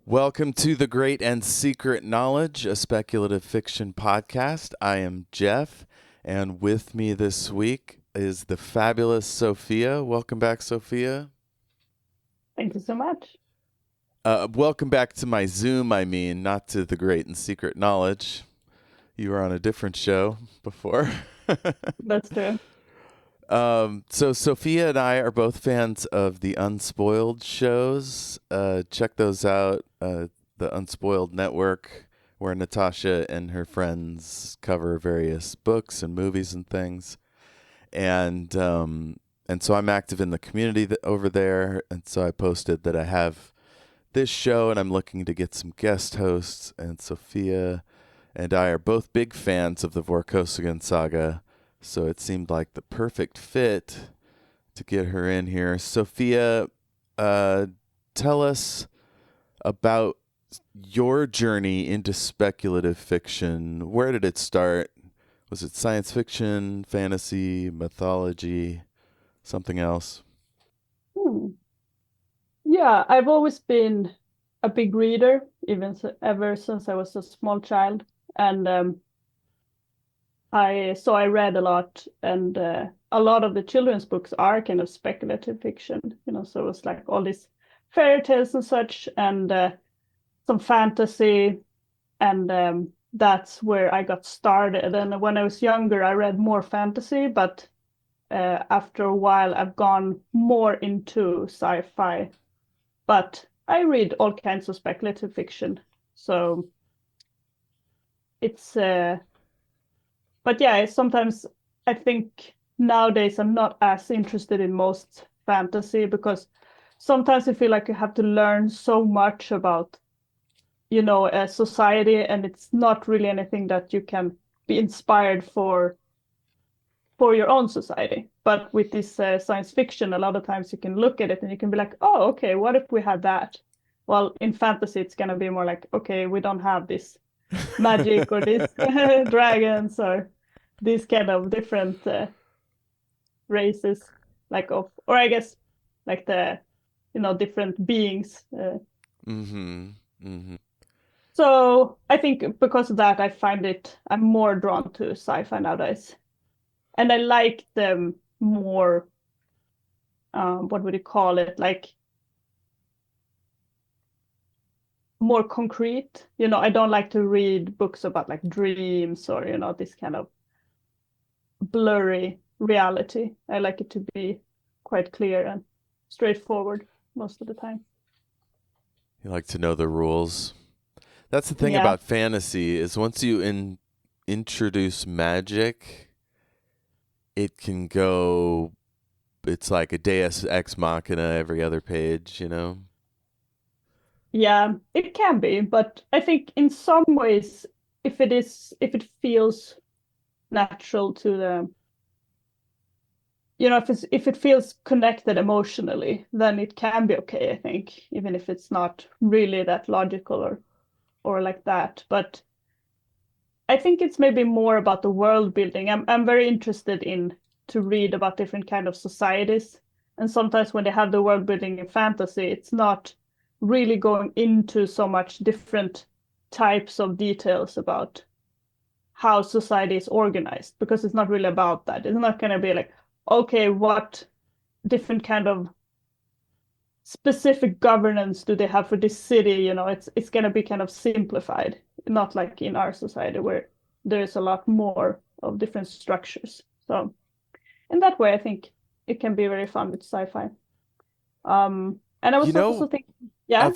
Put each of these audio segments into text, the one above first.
Welcome to the Great and Secret Knowledge, a speculative fiction podcast. I am Jeff, and with me this week is the fabulous Sofia. Welcome back, Sofia. Thank you so much. Welcome back to my Zoom, not to the Great and Secret Knowledge. You were on a different show before. That's true. So Sofia and I are both fans of the Unspoiled shows. Check those out. The Unspoiled Network, where Natasha and her friends cover various books and movies and things. And so I'm active in the community over there. And so I posted that I have this show and I'm looking to get some guest hosts. And Sofia and I are both big fans of the Vor saga. So it seemed like the perfect fit to get her in here. Sofia, tell us about your journey into speculative fiction. Where did it start? Was it science fiction, fantasy, mythology, something else? Yeah, I've always been a big reader, ever since I was a small child. And I read a lot, and a lot of the children's books are kind of speculative fiction, so it was like all these fairy tales and such, and some fantasy, and that's where I got started. And when I was younger, I read more fantasy, but after a while, I've gone more into sci-fi. But I read all kinds of speculative fiction, so it's but yeah, sometimes I think nowadays I'm not as interested in most fantasy, because sometimes I feel like you have to learn so much about, a society, and it's not really anything that you can be inspired for your own society. But with this science fiction, a lot of times you can look at it and you can be like, oh, okay, what if we had that? Well, in fantasy, it's going to be more like, okay, we don't have this magic or these dragons or these kind of different races, or I guess like the different beings. So I think because of that, I'm more drawn to sci-fi nowadays, and I like them more. What would you call it? Like more concrete. I don't like to read books about like dreams or this kind of blurry reality. I like it to be quite clear and straightforward most of the time. You like to know the rules. That's the thing about fantasy, is once you introduce magic, it can go, it's like a deus ex machina every other page, Yeah, it can be, but I think in some ways, if it feels natural to the, if it feels connected emotionally, then it can be okay, I think, even if it's not really that logical or like that. But I think it's maybe more about the world building. I'm very interested in to read about different kind of societies, and sometimes when they have the world building in fantasy, it's not really going into so much different types of details about how society is organized, because it's not really about that. It's not going to be like, okay, what different kind of specific governance do they have for this city? It's going to be kind of simplified, not like in our society where there's a lot more of different structures. So in that way, I think it can be very fun with sci-fi. And I was also thinking, Yeah.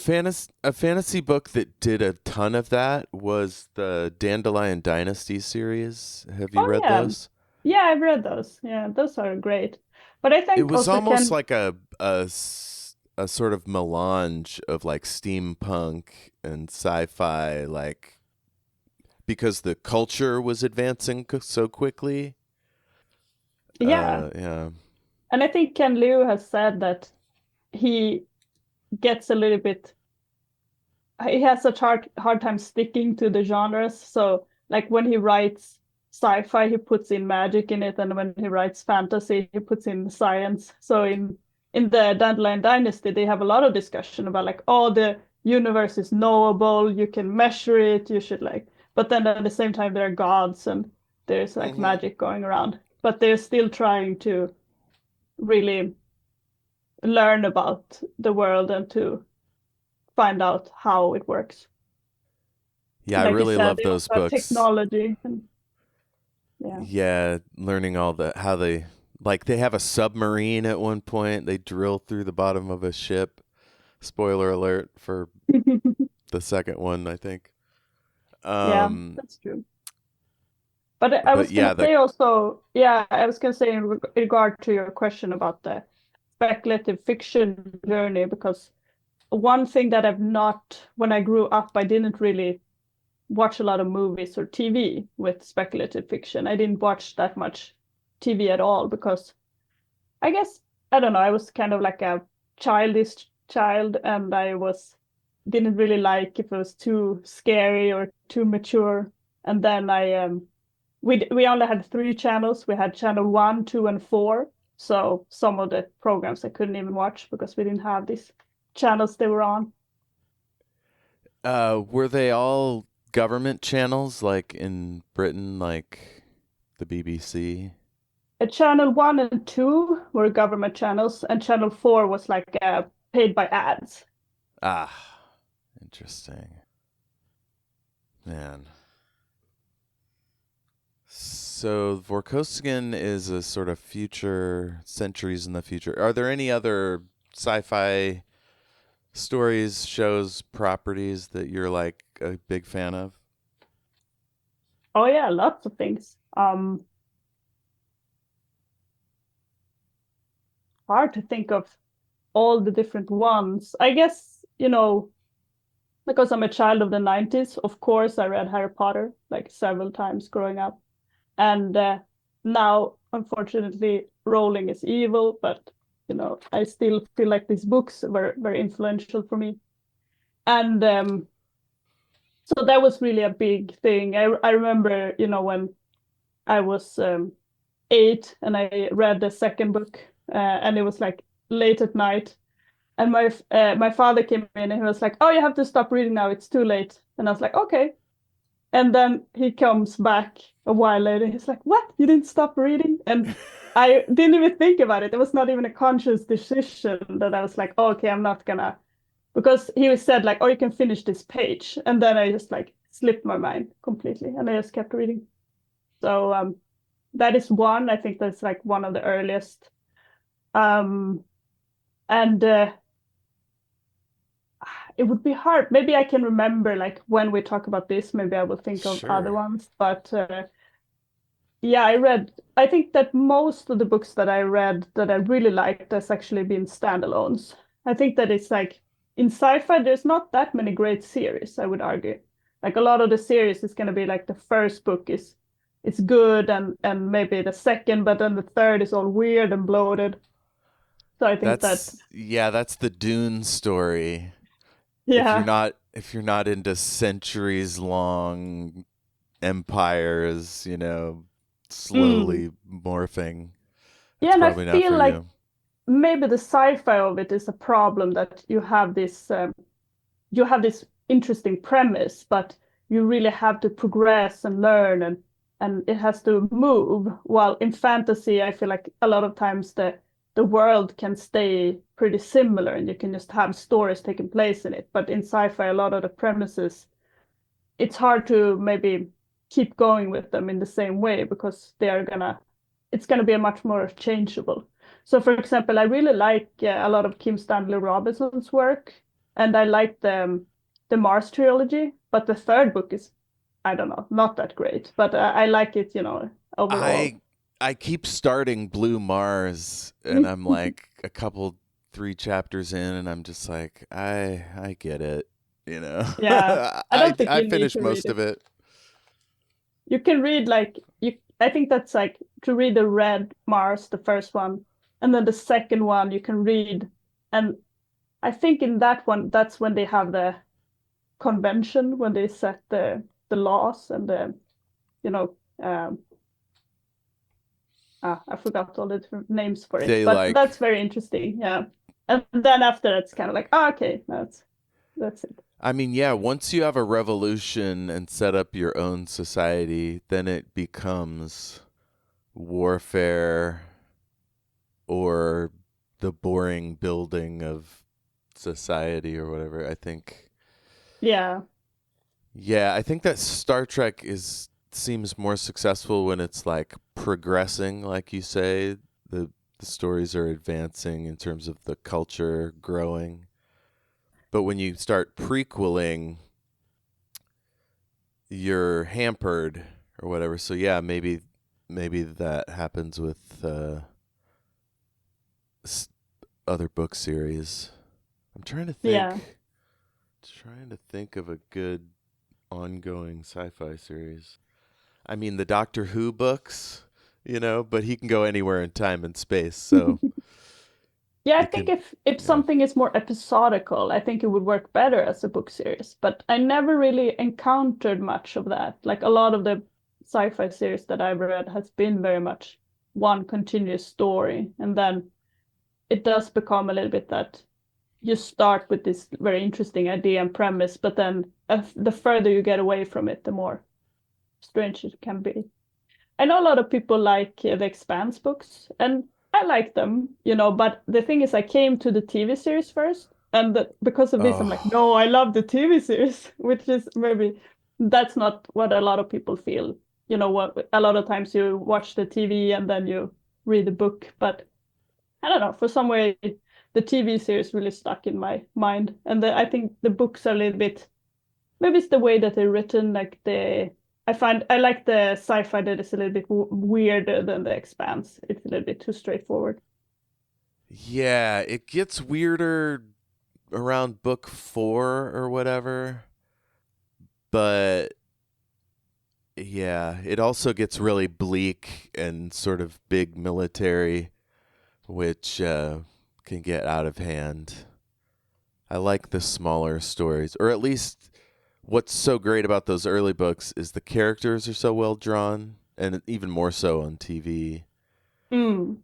A fantasy book that did a ton of that was the Dandelion Dynasty series. Have you Oh read yeah. those? Yeah, I've read those. Yeah, those are great. But I It think was also almost can. like a sort of melange of like steampunk and sci-fi, like because the culture was advancing so quickly. Yeah. Yeah. And I think Ken Liu has said that he gets a little bit he has such hard time sticking to the genres. So like when he writes sci-fi, he puts in magic in it, and when he writes fantasy, he puts in science. So in the Dandelion Dynasty, they have a lot of discussion about like, oh, the universe is knowable, you can measure it, you should like, but then at the same time there are gods and there's like Hmm. magic going around. But they're still trying to really learn about the world and to find out how it works. Yeah, I Like you really said, love they also those have books. technology and yeah. Yeah, learning all the how they like they have a submarine at one point. They drill through the bottom of a ship. Spoiler alert for the second one, I think. Yeah, Um, that's true. But I but was gonna yeah, the say also, yeah, I was gonna say in regard to your question about the speculative fiction journey, because one thing that I've not, when I grew up, I didn't really watch a lot of movies or TV with speculative fiction. I didn't watch that much TV at all because I guess I don't know. I was kind of like a childish child, and I was didn't really like if it was too scary or too mature. And then we only had three channels. We had channel one, two, and four. So some of the programs I couldn't even watch because we didn't have these channels they were on. were they all government channels like in Britain, like the BBC? Channel one and two were government channels, and channel four was like paid by ads. Ah, interesting. Man. So Vorkosigan is a sort of future, centuries in the future. Are there any other sci-fi stories, shows, properties that you're like a big fan of? Oh yeah, lots of things. Hard to think of all the different ones. I guess, because I'm a child of the 90s, of course, I read Harry Potter like several times growing up. And now, unfortunately, Rowling is evil, but, I still feel like these books were very influential for me. And so that was really a big thing. I remember, when I was 8 and I read the second book, and it was like late at night. And my father came in and he was like, "Oh, you have to stop reading now. It's too late." And I was like, "Okay." And then he comes back a while later. He's like, "What? You didn't stop reading?" And I didn't even think about it. It was not even a conscious decision that I was like, oh, "Okay, I'm not gonna," because he said like, "Oh, you can finish this page," and then I just like slipped my mind completely, and I just kept reading. So that is one. I think that's like one of the earliest. Um, and it would be hard. Maybe I can remember like when we talk about this, maybe I will think of other Sure. ones. But yeah, I think that most of the books that I read that I really liked has actually been standalones. I think that it's like in sci-fi, there's not that many great series, I would argue. Like a lot of the series is going to be like the first book is it's good and maybe the second, but then the third is all weird and bloated. So I think that That's the Dune story. yeah. If you're not into centuries long empires, Mm. slowly morphing, Yeah, that's and I probably not feel for like you. maybe the sci-fi of it is a problem that you have this interesting premise, but you really have to progress and learn and it has to move. While in fantasy, I feel like a lot of times the world can stay pretty similar and you can just have stories taking place in it. But in sci-fi, a lot of the premises, it's hard to maybe keep going with them in the same way because it's gonna be a much more changeable. So, for example, I really like a lot of Kim Stanley Robinson's work. and I like the Mars trilogy, but the third book is, I don't know, not that great, but I like it, overall. I keep starting Blue Mars, and I'm like a couple 3 chapters in, and I'm just like, I get it, you know. Yeah, I I don't think I you need finished to read most it. of it. You can read like you. I think that's like to read the Red Mars, the first one, and then the second one you can read, and I think in that one that's when they have the convention when they set the laws and the you know I forgot all the different names for it, They but like that's very interesting. Yeah, and then after it's kind of like, oh, okay, that's it. I mean, yeah, once you have a revolution and set up your own society, then it becomes warfare or the boring building of society or whatever. I think, Yeah, yeah, I think that Star Trek is seems more successful when it's like progressing, like you say. The stories are advancing in terms of the culture growing. But when you start prequeling, you're hampered or whatever. So yeah, maybe that happens with other book series. I'm yeah. trying to think of a good ongoing sci-fi series. I mean, the Doctor Who books, but he can go anywhere in time and space, so Yeah, I it think can, if yeah. something is more episodical, I think it would work better as a book series. But I never really encountered much of that. Like a lot of the sci-fi series that I've read has been very much one continuous story, and then it does become a little bit that you start with this very interesting idea and premise, but then the further you get away from it, the more strange it can be. I know a lot of people like the Expanse books, and I like them, but the thing is, I came to the TV series first, and because of this, I'm like, Oh, no, I love the TV series, which is maybe that's not what a lot of people feel. What a lot of times you watch the TV and then you read the book, but I don't know, for some way, the TV series really stuck in my mind, and I think the books are a little bit maybe it's the way that they're written, like I like the sci-fi that is a little bit weirder than the Expanse. It's a little bit too straightforward. yeah, it gets weirder around book 4 or whatever, but yeah, it also gets really bleak and sort of big military, which can get out of hand. I like the smaller stories, or at least what's so great about those early books is the characters are so well drawn, and even more so on TV. Mm.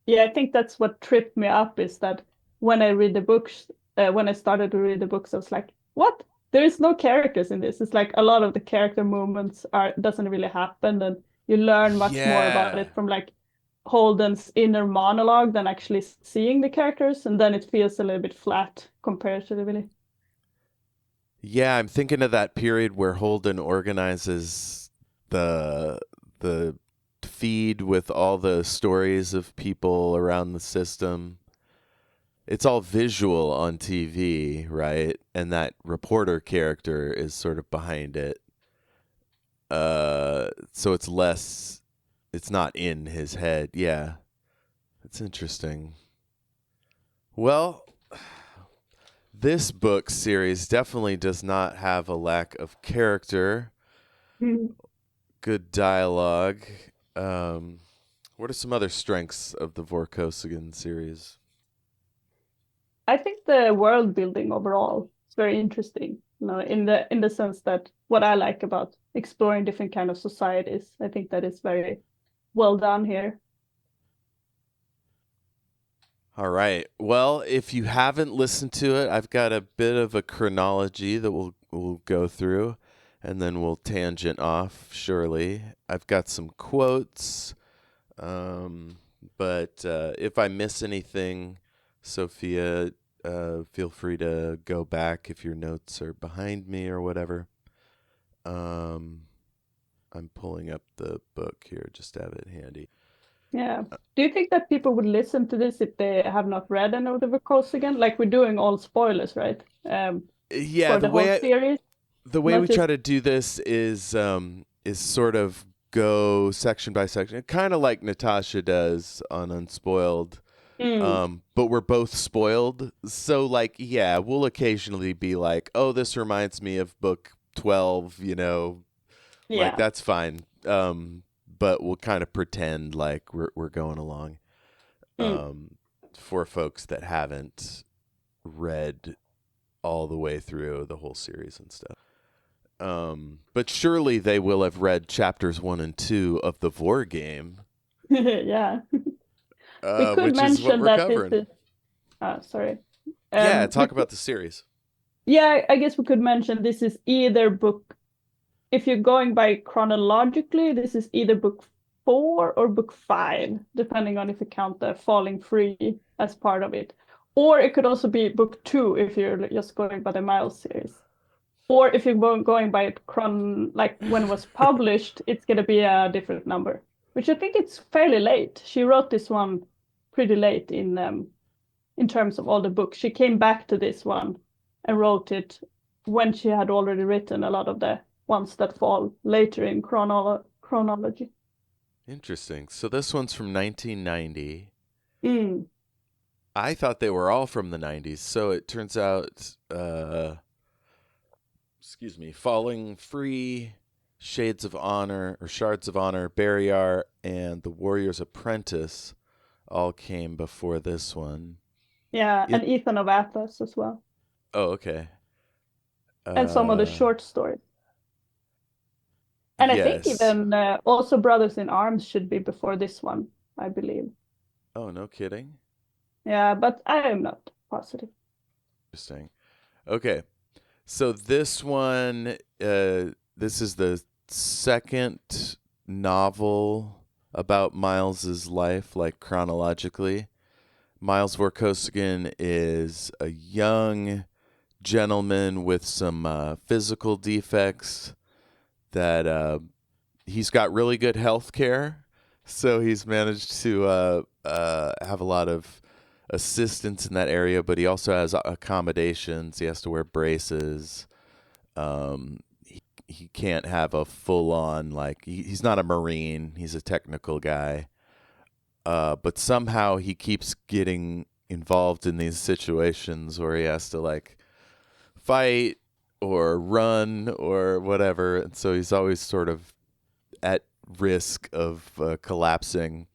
Yeah, I think that's what tripped me up is that when I read the books, when I started to read the books, I was like, what? There is no characters in this. It's like a lot of the character movements are doesn't really happen, and you learn much more about Yeah. it from like Holden's inner monologue than actually seeing the characters, and then it feels a little bit flat compared to the really. Yeah, I'm thinking of that period where Holden organizes the the feed with all the stories of people around the system. It's all visual on TV, right? And that reporter character is sort of behind it. So it's not in his head. Yeah. It's interesting. Well, this book series definitely does not have a lack of character, Mm. good dialogue. What are some other strengths of the Vorkosigan series? I think the world building overall is very interesting. In the sense that what I like about exploring different kind of societies, I think that is very well done here. All right. Well, if you haven't listened to it, I've got a bit of a chronology that we'll go through, and then we'll tangent off. Surely, I've got some quotes, um, but if I miss anything, Sophia, feel free to go back if your notes are behind me or whatever. Um, I'm pulling up the book here just to have it handy. Yeah. Do you think that people would listen to this if they have not read any of the Coast again? Like we're doing all spoilers, right? Yeah, For the whole series, the way not we try just. to do this is sort of go section by section, kind of like Natasha does on Unspoiled. Mm, But we're both spoiled, so like, yeah, we'll occasionally be like, "Oh, this reminds me of book 12," like yeah. that's fine. But we'll kind of pretend like we're going along. Mm. Um, for folks that haven't read all the way through the whole series and stuff. But surely they will have read chapters 1 and 2 of the Vor Game, Yeah. We could which is what mention we're that this covering. is. Sorry. Yeah, We talk about the series. yeah, I guess we could mention this is either book. If you're going by chronologically, this is either book 4 or book 5, depending on if you count the Falling Free as part of it. Or it could also be book 2 if you're just going by the Miles series. Or if you're going by it like when it was published, it's gonna be a different number, which I think it's fairly late. She wrote this one pretty late in terms of all the books. She came back to this one and wrote it when she had already written a lot of the ones that fall later in chronology. Interesting. So this one's from 1990. Mm. I thought they were all from the 90s. So it turns out, excuse me, Falling Free, Shades of Honor, or Shards of Honor, Barrayar, and The Warrior's Apprentice all came before this one. Yeah, It. and Ethan of Atlas as well, Oh, okay. and some of the Uh, short stories. And I think yes. even also Brothers in Arms should be before this one, I believe. Oh, no kidding. Yeah, but I am not positive. Interesting. Okay. So this one, this is the second novel about Miles's life, like chronologically. Miles Vorkosigan is a young gentleman with some physical defects that he's got really good health care. So he's managed to have a lot of assistance in that area, but he also has accommodations. He has to wear braces. He can't have a full on, like, he's not a Marine, he's a technical guy. But somehow he keeps getting involved in these situations where he has to, like, fight or run or whatever. And so he's always sort of at risk of collapsing.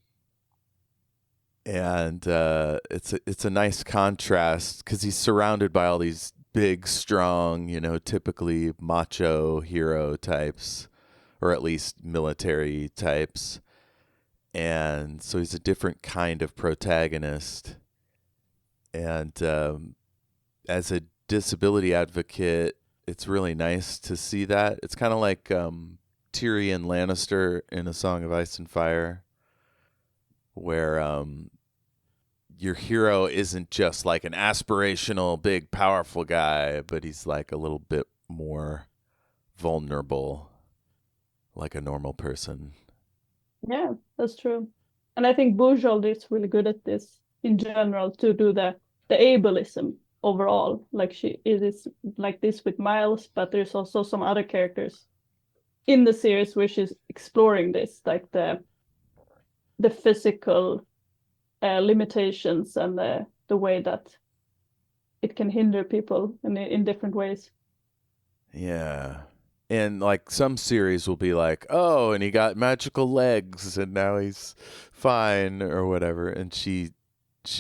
And it's a nice contrast because he's surrounded by all these big, strong, typically macho hero types, or at least military types. And so he's a different kind of protagonist. And as a disability advocate, it's really nice to see that. It's kind of like Tyrion Lannister in A Song of Ice and Fire, where your hero isn't just like an aspirational, big, powerful guy, but he's like a little bit more vulnerable, like a normal person. Yeah, that's true. And I think Bujold is really good at this in general to do the ableism overall. Like it is like this with Miles, but there's also some other characters in the series which is exploring this, like the physical limitations and the way that it can hinder people in different ways. Yeah. And like some series will be like, oh, and he got magical legs and now he's fine or whatever. And she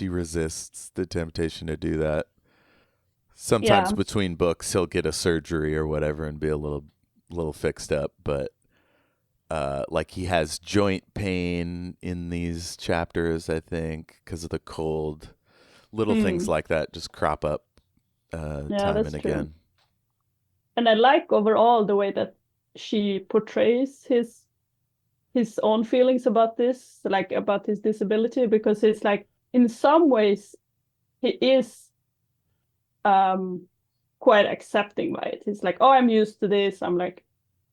resists the temptation to do that. Sometimes Yeah, between books he'll get a surgery or whatever and be a little fixed up, but like he has joint pain in these chapters, I think, because of the cold. Little things mm, like that just crop up yeah, time that's and true. again. And I like overall the way that she portrays his own feelings about this, like about his disability, because it's like in some ways he is um quite accepting by it. He's like, oh, I'm used to this. I'm like,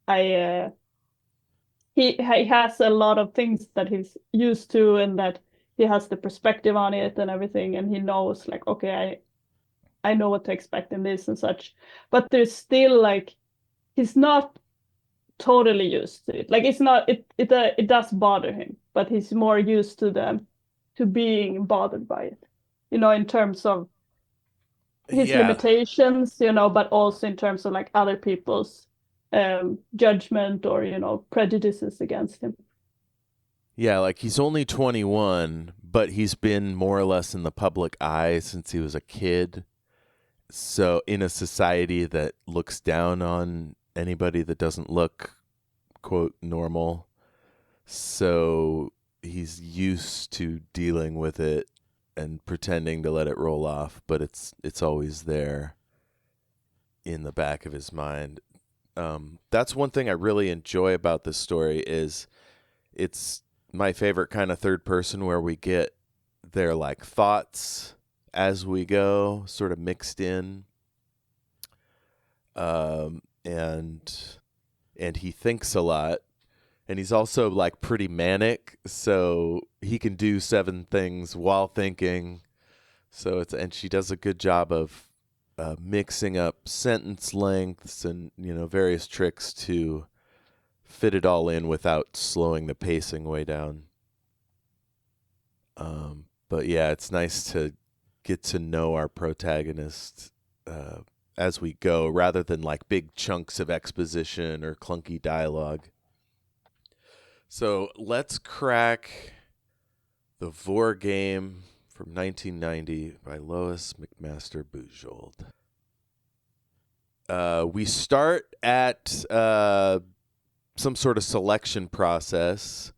I he has a lot of things that he's used to, and that he has the perspective on it and everything, and he knows like, okay, I know what to expect in this and such. But there's still like he's not totally used to it. Like it's not it does bother him, but he's more used to being bothered by it. In terms of his Yeah. limitations, but also in terms of like other people's judgment or prejudices against him. Yeah, like he's only 21, but he's been more or less in the public eye since he was a kid. So, in a society that looks down on anybody that doesn't look, quote, normal. So, he's used to dealing with it and pretending to let it roll off, but it's always there in the back of his mind. That's one thing I really enjoy about this story is it's my favorite kind of third person where we get their like thoughts as we go sort of mixed in. And he thinks a lot, and he's also like pretty manic, so he can do seven things while thinking. So and she does a good job of mixing up sentence lengths and various tricks to fit it all in without slowing the pacing way down. But yeah, it's nice to get to know our protagonist as we go, rather than like big chunks of exposition or clunky dialogue. So let's crack the Vor Game from 1990 by Lois McMaster Bujold. We start at some sort of selection process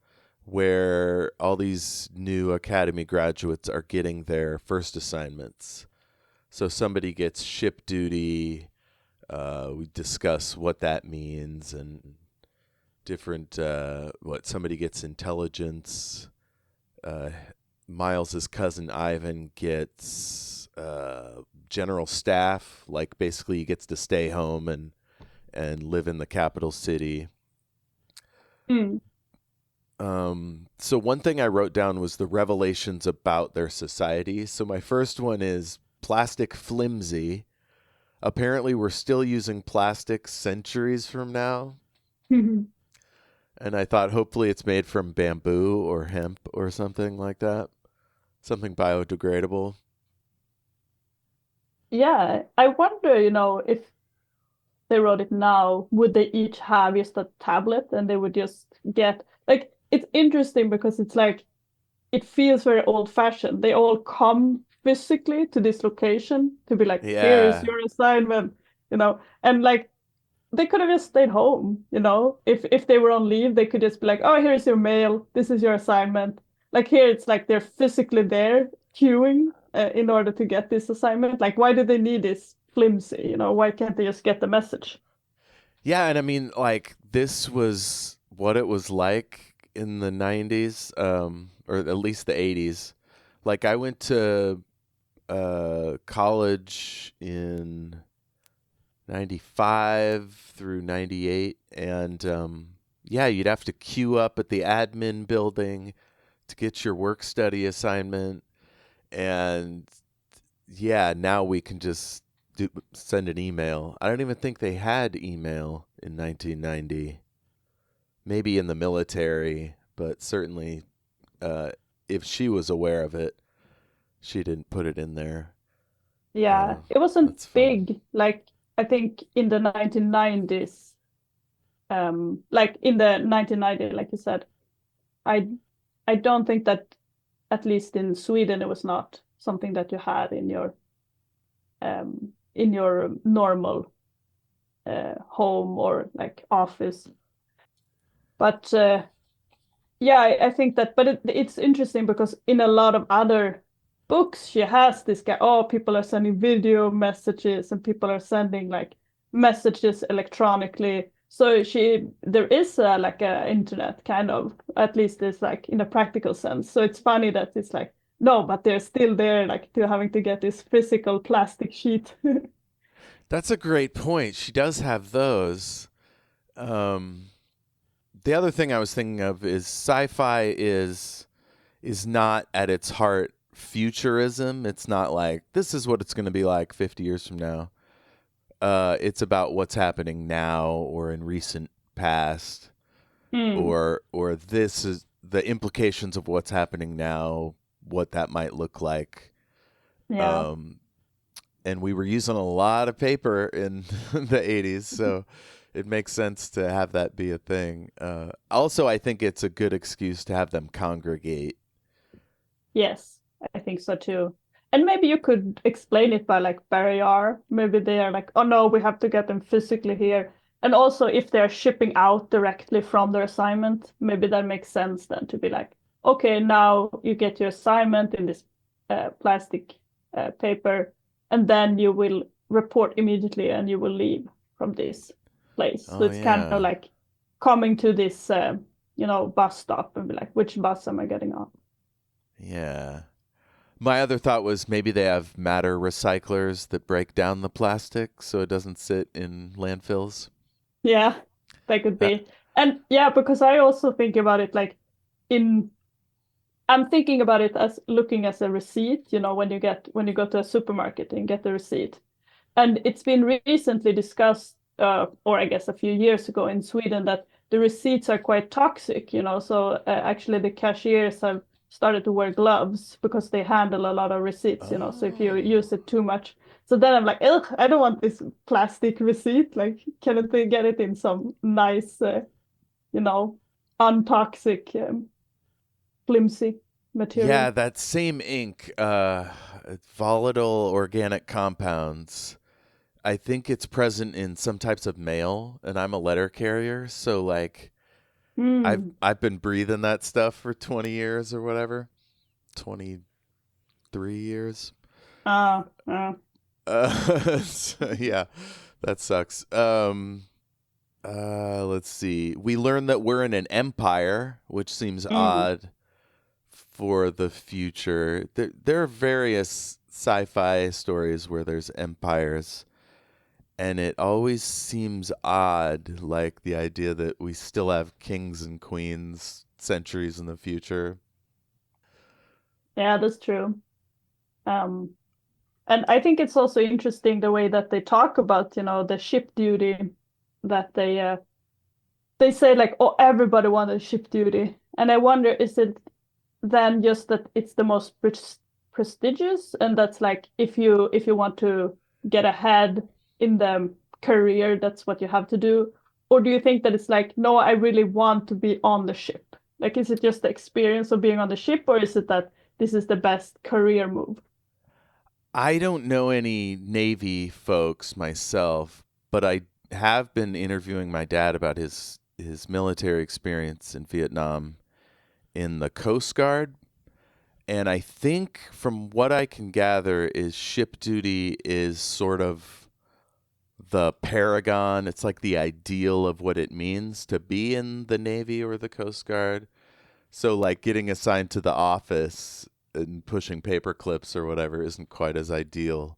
where all these new academy graduates are getting their first assignments. So somebody gets ship duty. We discuss what that means and different, what somebody gets intelligence. Miles's cousin Ivan gets general staff, like basically he gets to stay home and live in the capital city. Mm. So one thing I wrote down was the revelations about their society. So my first one is plastic flimsie. Apparently we're still using plastic centuries from now. And I thought hopefully it's made from bamboo or hemp or something like that. Something biodegradable. Yeah, I wonder, if they wrote it now, would they each have just a tablet and they would just get like it's interesting because it's like it feels very old fashioned. They all come physically to this location to be like, here is Yeah. your assignment, and like they could have just stayed home, if they were on leave, they could just be like, oh, here's your mail, this is your assignment. Like here, it's like they're physically there queuing in order to get this assignment. Like, why do they need this flimsy? Why can't they just get the message? Yeah, and I mean, like, this was what it was like in the 90s, or at least the 80s. Like, I went to college in 95 through 98, and yeah, you'd have to queue up at the admin building to get your work study assignment. And yeah, now we can just send an email. I don't even think they had email in 1990. Maybe in the military, but certainly if she was aware of it, she didn't put it in there. Yeah, it wasn't That's fun. big. Like I think in the 1990s, like in the 1990, like you said, I I don't think that, at least in Sweden, it was not something that you had in your normal home or like office. But yeah, I think that, but it's interesting because in a lot of other books, she has this guy. Oh, people are sending video messages and people are sending like messages electronically. So there is like a internet kind of, at least it's like in a practical sense. So it's funny that it's like, no, but they're still there, like to having to get this physical plastic sheet. That's a great point. She does have those. Um, The other thing I was thinking of is sci-fi is not at its heart futurism. It's not like this is what it's going to be like 50 years from now. It's about what's happening now or in recent past, Mm, or this is the implications of what's happening now, what that might look like. yeah. Um, and we were using a lot of paper in the 80s, so it makes sense to have that be a thing. Also, I think it's a good excuse to have them congregate. Yes, I think so too. And maybe you could explain it by like barrier. Maybe they are like, oh no, we have to get them physically here. And also, if they're shipping out directly from their assignment, maybe that makes sense then to be like, okay, now you get your assignment in this plastic paper, and then you will report immediately and you will leave from this place. So Oh it's kind of yeah, like coming to this, bus stop and be like, which bus am I getting on? yeah. My other thought was maybe they have matter recyclers that break down the plastic so it doesn't sit in landfills. Yeah, that could Uh, be. And yeah, because I also think about it like in I'm thinking about it as looking as a receipt, when you go to a supermarket and get the receipt. And it's been recently discussed, or I guess a few years ago in Sweden, that the receipts are quite toxic, So actually, the cashiers have started to wear gloves because they handle a lot of receipts, So if you oh. use it too much, so then I'm like, ugh, I don't want this plastic receipt. Like, can't they get it in some nice, you know, untoxic, flimsy Yeah, material? that same ink, volatile organic compounds. I think it's present in some types of mail, and I'm a letter carrier, so like Hmm. I've been breathing that stuff for 20 years or whatever. 23 years. Ah, ah. So, yeah, that sucks. Let's see. We learned that we're in an empire, which seems Mm. odd for the future. There are various sci-fi stories where there's empires, and it always seems odd, like the idea that we still have kings and queens centuries in the future. Yeah, that's true. Um, And I think it's also interesting the way that they talk about, the ship duty that they say like, oh, everybody wanted ship duty. And I wonder, is it then just that it's the most prestigious and that's like if you want to get ahead in the career, that's what you have to do? Or do you think that it's like, no, I really want to be on the ship? Like, is it just the experience of being on the ship, or is it that this is the best career move? I don't know any Navy folks myself, but I have been interviewing my dad about his military experience in Vietnam in the Coast Guard. And I think from what I can gather is ship duty is sort of the paragon. It's like the ideal of what it means to be in the Navy or the Coast Guard. So like getting assigned to the office and pushing paper clips or whatever isn't quite as ideal.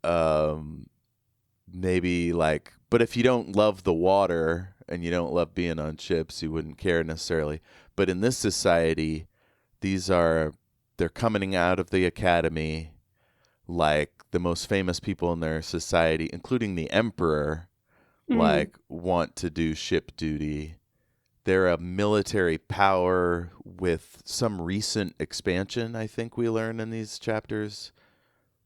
Um Maybe like, but if you don't love the water and you don't love being on ships, you wouldn't care necessarily. But in this society, these are they're coming out of the academy, like the most famous people in their society, including the emperor, Mm. like want to do ship duty. They're a military power with some recent expansion, I think we learn in these chapters,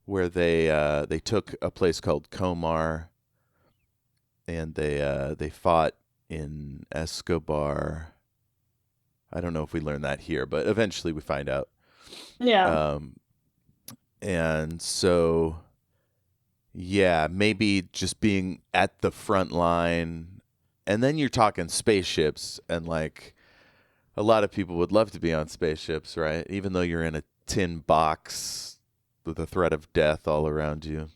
where they took a place called Comar and they fought in Escobar. I don't know if we learn that here, but eventually we find out. Yeah. Um, and so, yeah, maybe just being at the front line, and then you're talking spaceships, and like a lot of people would love to be on spaceships, right? Even though you're in a tin box with the threat of death all around you.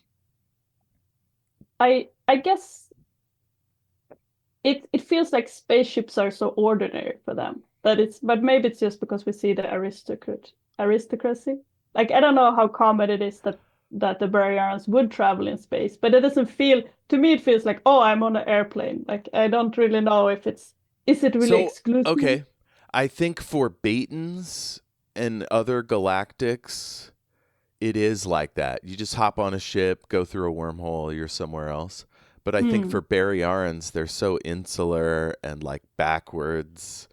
I guess it feels like spaceships are so ordinary for them that it's, but maybe it's just because we see the aristocracy. Like, I don't know how common it is that the Baryons would travel in space, but it doesn't feel, to me it feels like, oh, I'm on an airplane. Like, I don't really know if Is it really So, exclusive? okay. I think for Batons and other galactics, it is like that. You just hop on a ship, go through a wormhole, you're somewhere else. But I think for Baryarans, they're so insular and like backwards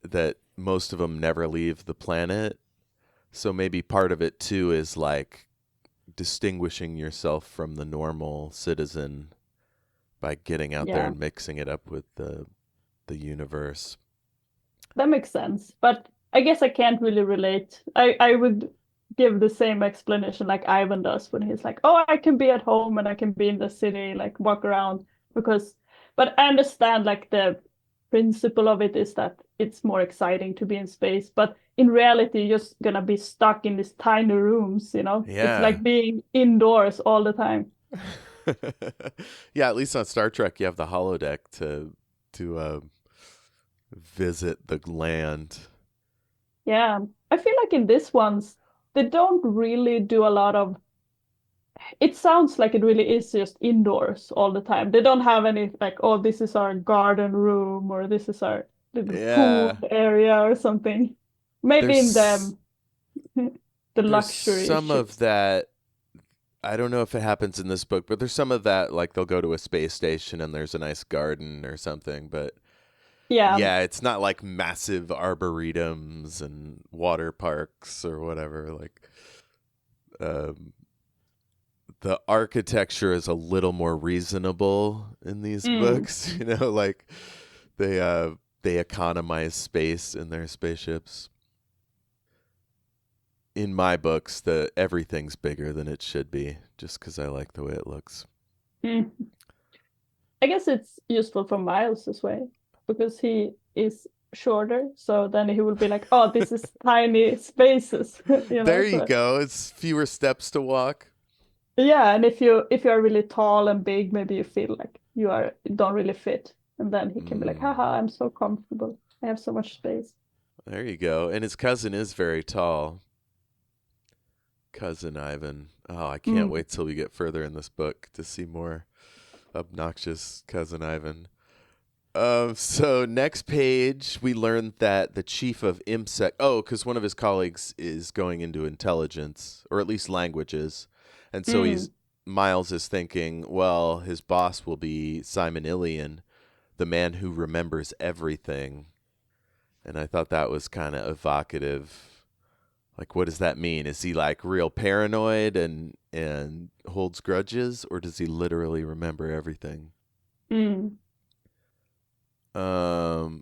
that most of them never leave the planet. So maybe part of it too is like distinguishing yourself from the normal citizen by getting out there Yeah, and mixing it up with the universe. that makes sense. But I guess I can't really relate. I would give the same explanation like Ivan does when he's like, "Oh, I can be at home and I can be in the city, like walk around." Because, but I understand like the principle of it is that it's more exciting to be in space. But in reality, you're just gonna be stuck in these tiny rooms, you know? It's Yeah. like being indoors all the time. Yeah, at least on Star Trek you have the holodeck to visit the land. Yeah. I feel like in this ones, they don't really do a lot of it sounds like it really is just indoors all the time. They don't have any like, oh, this is our garden room or this is our little pool Yeah. area or something. Maybe in There's the there's luxury some of ships. that. I don't know if it happens in this book, but there's some of that like they'll go to a space station and there's a nice garden or something, but Yeah. yeah, it's not like massive arboretums and water parks or whatever. Like, um, the architecture is a little more reasonable in these Mm. books. You know, like they economize space in their spaceships. In my books, the everything's bigger than it should be, just because I like the way it looks. Mm. I guess it's useful for Miles this way because he is shorter. So then he will be like, oh, this is tiny spaces, you know? There you So go. It's fewer steps to walk. yeah, and if you are really tall and big, maybe you feel like you don't really fit. And then he can be like, Mm, haha, I'm so comfortable. I have so much space. there you go. And his cousin is very tall. Cousin Ivan. Oh, I can't Mm. wait till we get further in this book to see more obnoxious cousin Ivan. So next page, we learned that the chief of IMSEC. Oh, because one of his colleagues is going into intelligence, or at least languages, and so Mm. he's Miles is thinking, well, his boss will be Simon Ilian, the man who remembers everything. And I thought that was kind of evocative. Like, what does that mean? Is he like real paranoid and holds grudges, or does he literally remember everything? Mm.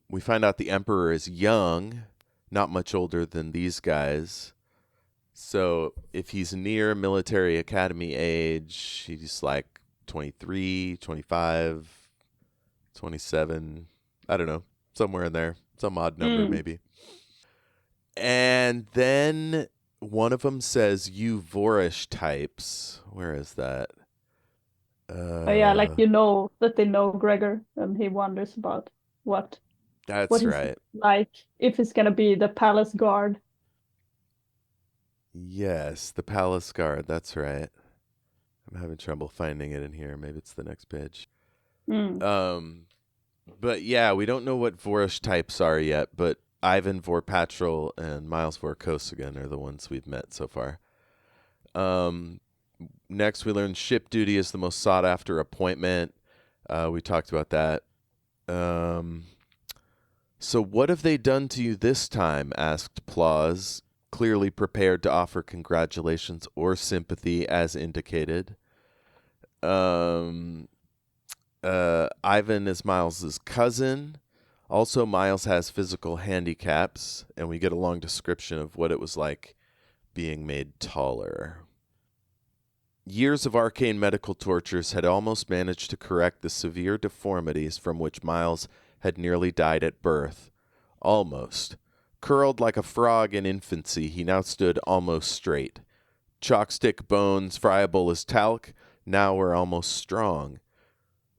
We find out the Emperor is young, not much older than these guys. So if he's near military academy age, he's like 23, 25, 27. I don't know, somewhere in there, some odd number Mm. maybe. And then one of them says, "You Vorish types." Where is that? Oh yeah, like Uh, you know that they know Gregor and he wonders about what what that's he's right. like, if he's gonna be the palace guard. Yes, the Palace Guard. That's right. I'm having trouble finding it in here. Maybe it's the next page. Mm. Um, but yeah, we don't know what Vorish types are yet, but Ivan Vorpatrol and Miles Vorkosigan are the ones we've met so far. Um, Next, we learn ship duty is the most sought after appointment. We talked about that. Um, so, what have they done to you this time? Asked Plaus, clearly prepared to offer congratulations or sympathy as indicated. Um, Ivan is Miles's cousin. Also, Miles has physical handicaps, and we get a long description of what it was like being made taller. Years of arcane medical tortures had almost managed to correct the severe deformities from which Miles had nearly died at birth. Almost. Curled like a frog in infancy, he now stood almost straight. Chalkstick bones, friable as talc, now were almost strong.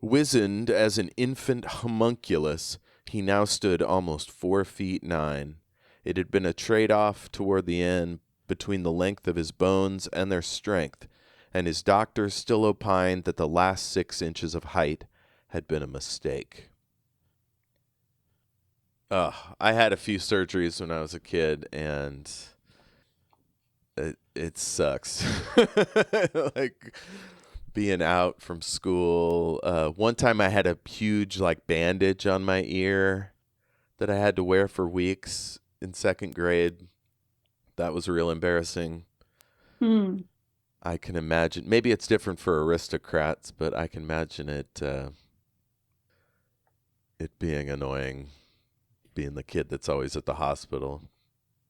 Wizened as an infant homunculus, he now stood almost 4 feet 9. It had been a trade-off toward the end between the length of his bones and their strength, and his doctors still opined that the last 6 inches of height had been a mistake. I had a few surgeries when I was a kid, and it sucks. Like being out from school. One time I had a huge like bandage on my ear that I had to wear for weeks in second grade. That was real embarrassing. Hmm. I can imagine. Maybe it's different for aristocrats, but I can imagine it being annoying, being the kid that's always at the hospital.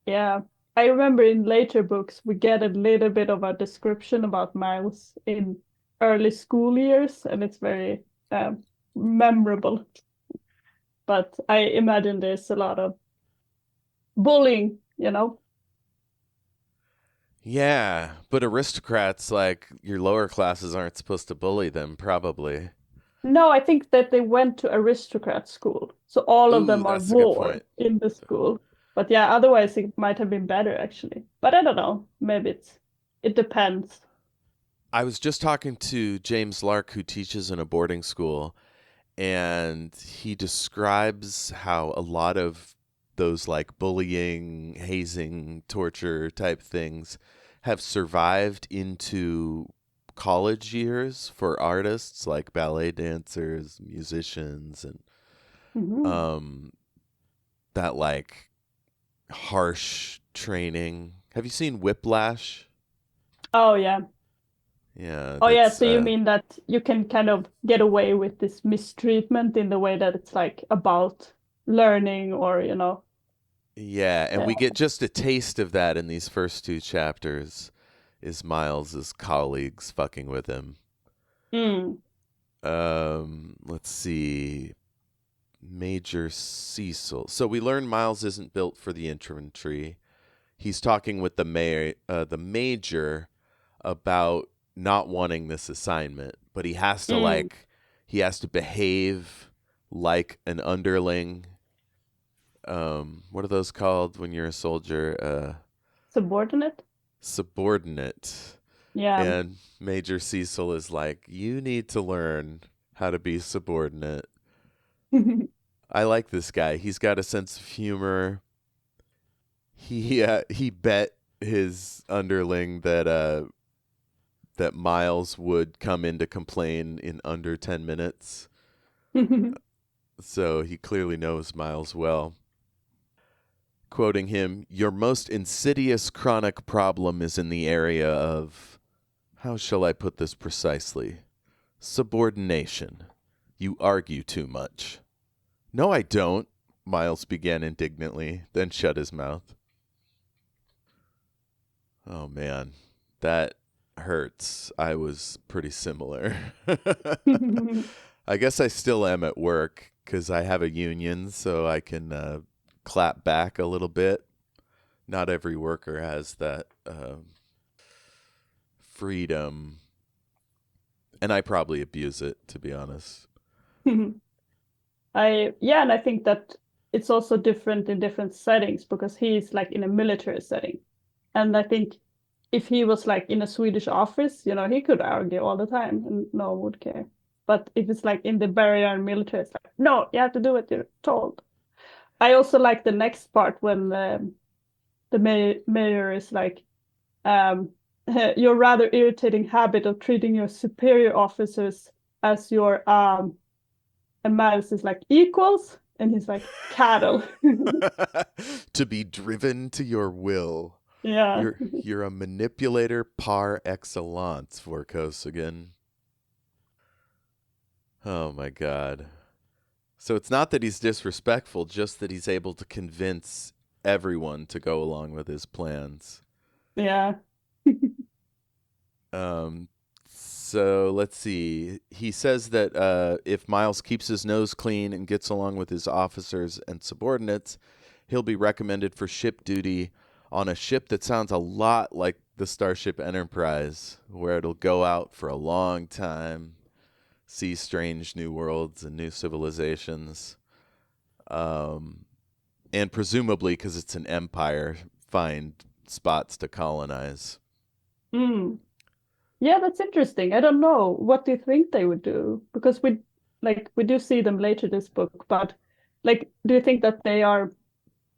Yeah. I remember in later books we get a little bit of a description about Miles in early school years, and it's very memorable. But I imagine there's a lot of bullying, you know? Yeah, but aristocrats, like your lower classes, aren't supposed to bully them, probably. No, I think that they went to aristocrat school. So all of Ooh, them are that's a good Vor point. in the school. But yeah, otherwise it might have been better actually. But I don't know. Maybe it depends. I was just talking to James Lark, who teaches in a boarding school, and he describes how a lot of those like bullying, hazing, torture type things have survived into college years for artists like ballet dancers, musicians, and Mhm. um, that like harsh training. Have you seen Whiplash? Oh yeah. Yeah, Oh yeah, that's so you mean that you can kind of get away with this mistreatment in the way that it's like about learning or, yeah, and yeah. we get just a taste of that in these first two chapters. Is Miles's colleagues fucking with him? Mm. Let's see. Major Cecil. So we learn Miles isn't built for the infantry. He's talking with the major, about not wanting this assignment, but Mm. he has to behave like an underling. What are those called when you're a soldier? Subordinate? Subordinate. Yeah. And Major Cecil is like, you need to learn how to be subordinate. I like this guy. He's got a sense of humor. He bet his underling that Miles would come in to complain in under 10 minutes. So he clearly knows Miles well. Quoting him, "Your most insidious chronic problem is in the area of, how shall I put this precisely? Subordination. You argue too much." "No, I don't," Miles began indignantly, then shut his mouth. Oh, man. That hurts. I was pretty similar. I guess I still am at work because I have a union, so I can clap back a little bit. Not every worker has that freedom, and I probably abuse it, to be honest. And I think that it's also different in different settings because he's like in a military setting. And I think if he was like in a Swedish office, he could argue all the time and no one would care. But if it's like in the barrier and military, it's like, no, you have to do what you're told. I also like the next part when the mayor is like, um, your rather irritating habit of treating your superior officers as your and Miles is like equals, and he's like cattle. To be driven to your will. Yeah. You're a manipulator par excellence, Vorkosigan. Oh my god. So it's not that he's disrespectful, just that he's able to convince everyone to go along with his plans. Yeah. Um, so let's see. He says that if Miles keeps his nose clean and gets along with his officers and subordinates, he'll be recommended for ship duty on a ship that sounds a lot like the Starship Enterprise, where it'll go out for a long time, see strange new worlds and new civilizations. Um, and presumably, because it's an empire, find spots to colonize. Mm. Yeah, that's interesting. I don't know. What do you think they would do? Because we do see them later this book, but Like, do you think that they are,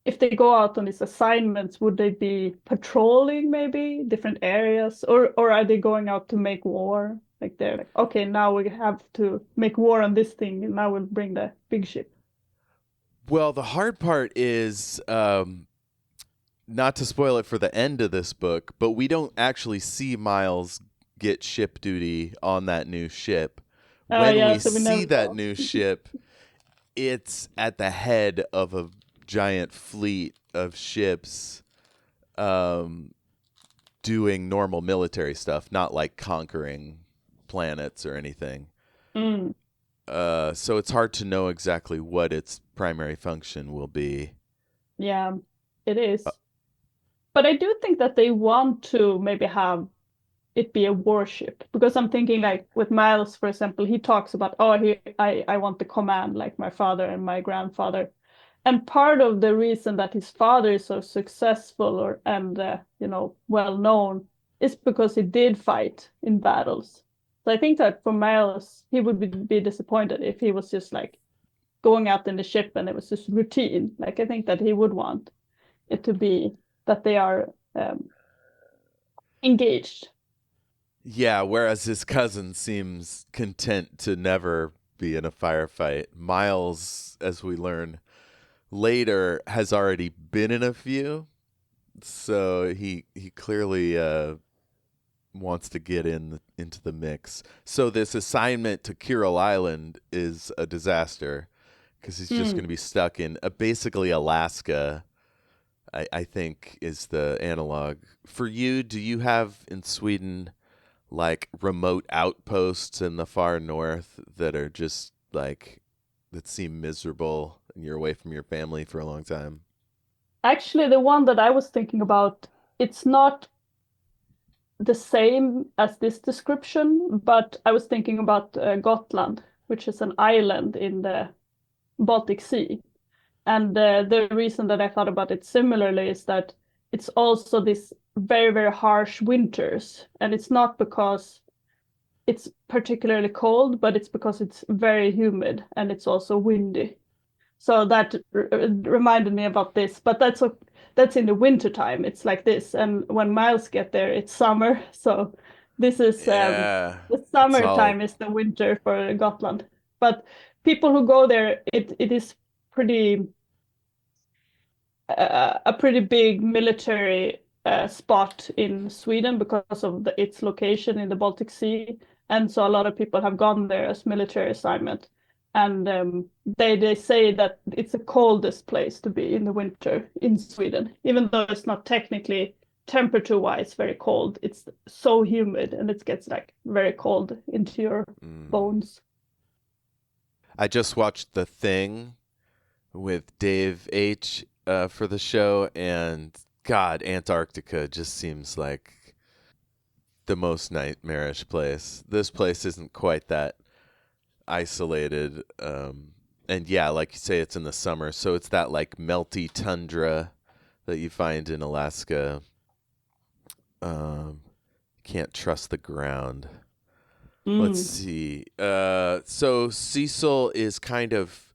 if they go out on these assignments, would they be patrolling maybe different areas, or are they going out to make war? Like they're like, okay, now we have to make war on this thing, and now we'll bring the big ship. Well, the hard part is not to spoil it for the end of this book, but we don't actually see Miles get ship duty on that new ship. When Yeah, we so we see never that know. new ship, it's at the head of a giant fleet of ships um, doing normal military stuff, not like conquering planets or anything. Mm, So it's hard to know exactly what its primary function will be. yeah, it Uh, is. But I do think that they want to maybe have it be a warship because I'm thinking like with Miles, for example, he talks about, oh, I want the command like my father and my grandfather. And part of the reason that his father is so successful or and well known is because he did fight in battles. So I think that for Miles, he would be disappointed if he was just like going out in the ship and it was just routine. Like I think that he would want it to be that they are engaged. Yeah, whereas his cousin seems content to never be in a firefight. Miles, as we learn later, has already been in a few, so he clearly wants to get into the mix. So this assignment to Kuril Island is a disaster because he's just going Mm. to be stuck in basically Alaska. I think is the analog for you. Do you have in Sweden like remote outposts in the far north that are just like that seem miserable and you're away from your family for a long time? Actually, the one that I was thinking about, it's not the same as this description, but I was thinking about Gotland, which is an island in the Baltic Sea. And the reason that I thought about it similarly is that it's also this very, very harsh winters. And it's not because it's particularly cold, but it's because it's very humid and it's also windy. So that reminded me about this, but that's in the winter time. It's like this, and when Miles get there, it's summer. So this is Yeah, the it's all summertime is the winter for Gotland. But people who go there, it is pretty a pretty big military spot in Sweden because of its location in the Baltic Sea, and so a lot of people have gone there as military assignment. And they say that it's the coldest place to be in the winter in Sweden, even though it's not technically temperature-wise very cold. It's so humid and it gets like very cold into your mm. bones. I just watched The Thing with Dave H for the show, and God, Antarctica just seems like the most nightmarish place. This place isn't quite that isolated. And yeah, like you say, it's in the summer, so it's that like melty tundra that you find in Alaska. Um, can't trust the ground. Let's Mm. see. So Cecil is kind of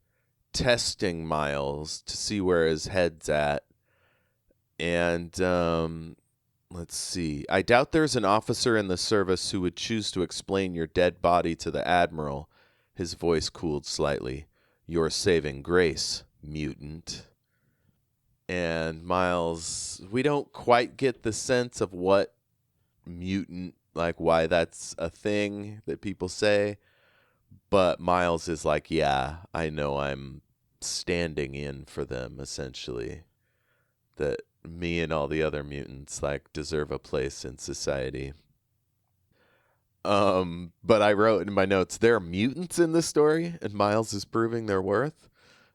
testing Miles to see where his head's at. And let's see. I doubt there's an officer in the service who would choose to explain your dead body to the Admiral. His voice cooled slightly. Your saving grace, mutant. And Miles, we don't quite get the sense of what mutant, like why that's a thing that people say. But Miles is like, yeah, I know I'm standing in for them, essentially. That me and all the other mutants like deserve a place in society. But I wrote in my notes there are mutants in this story, and Miles is proving their worth.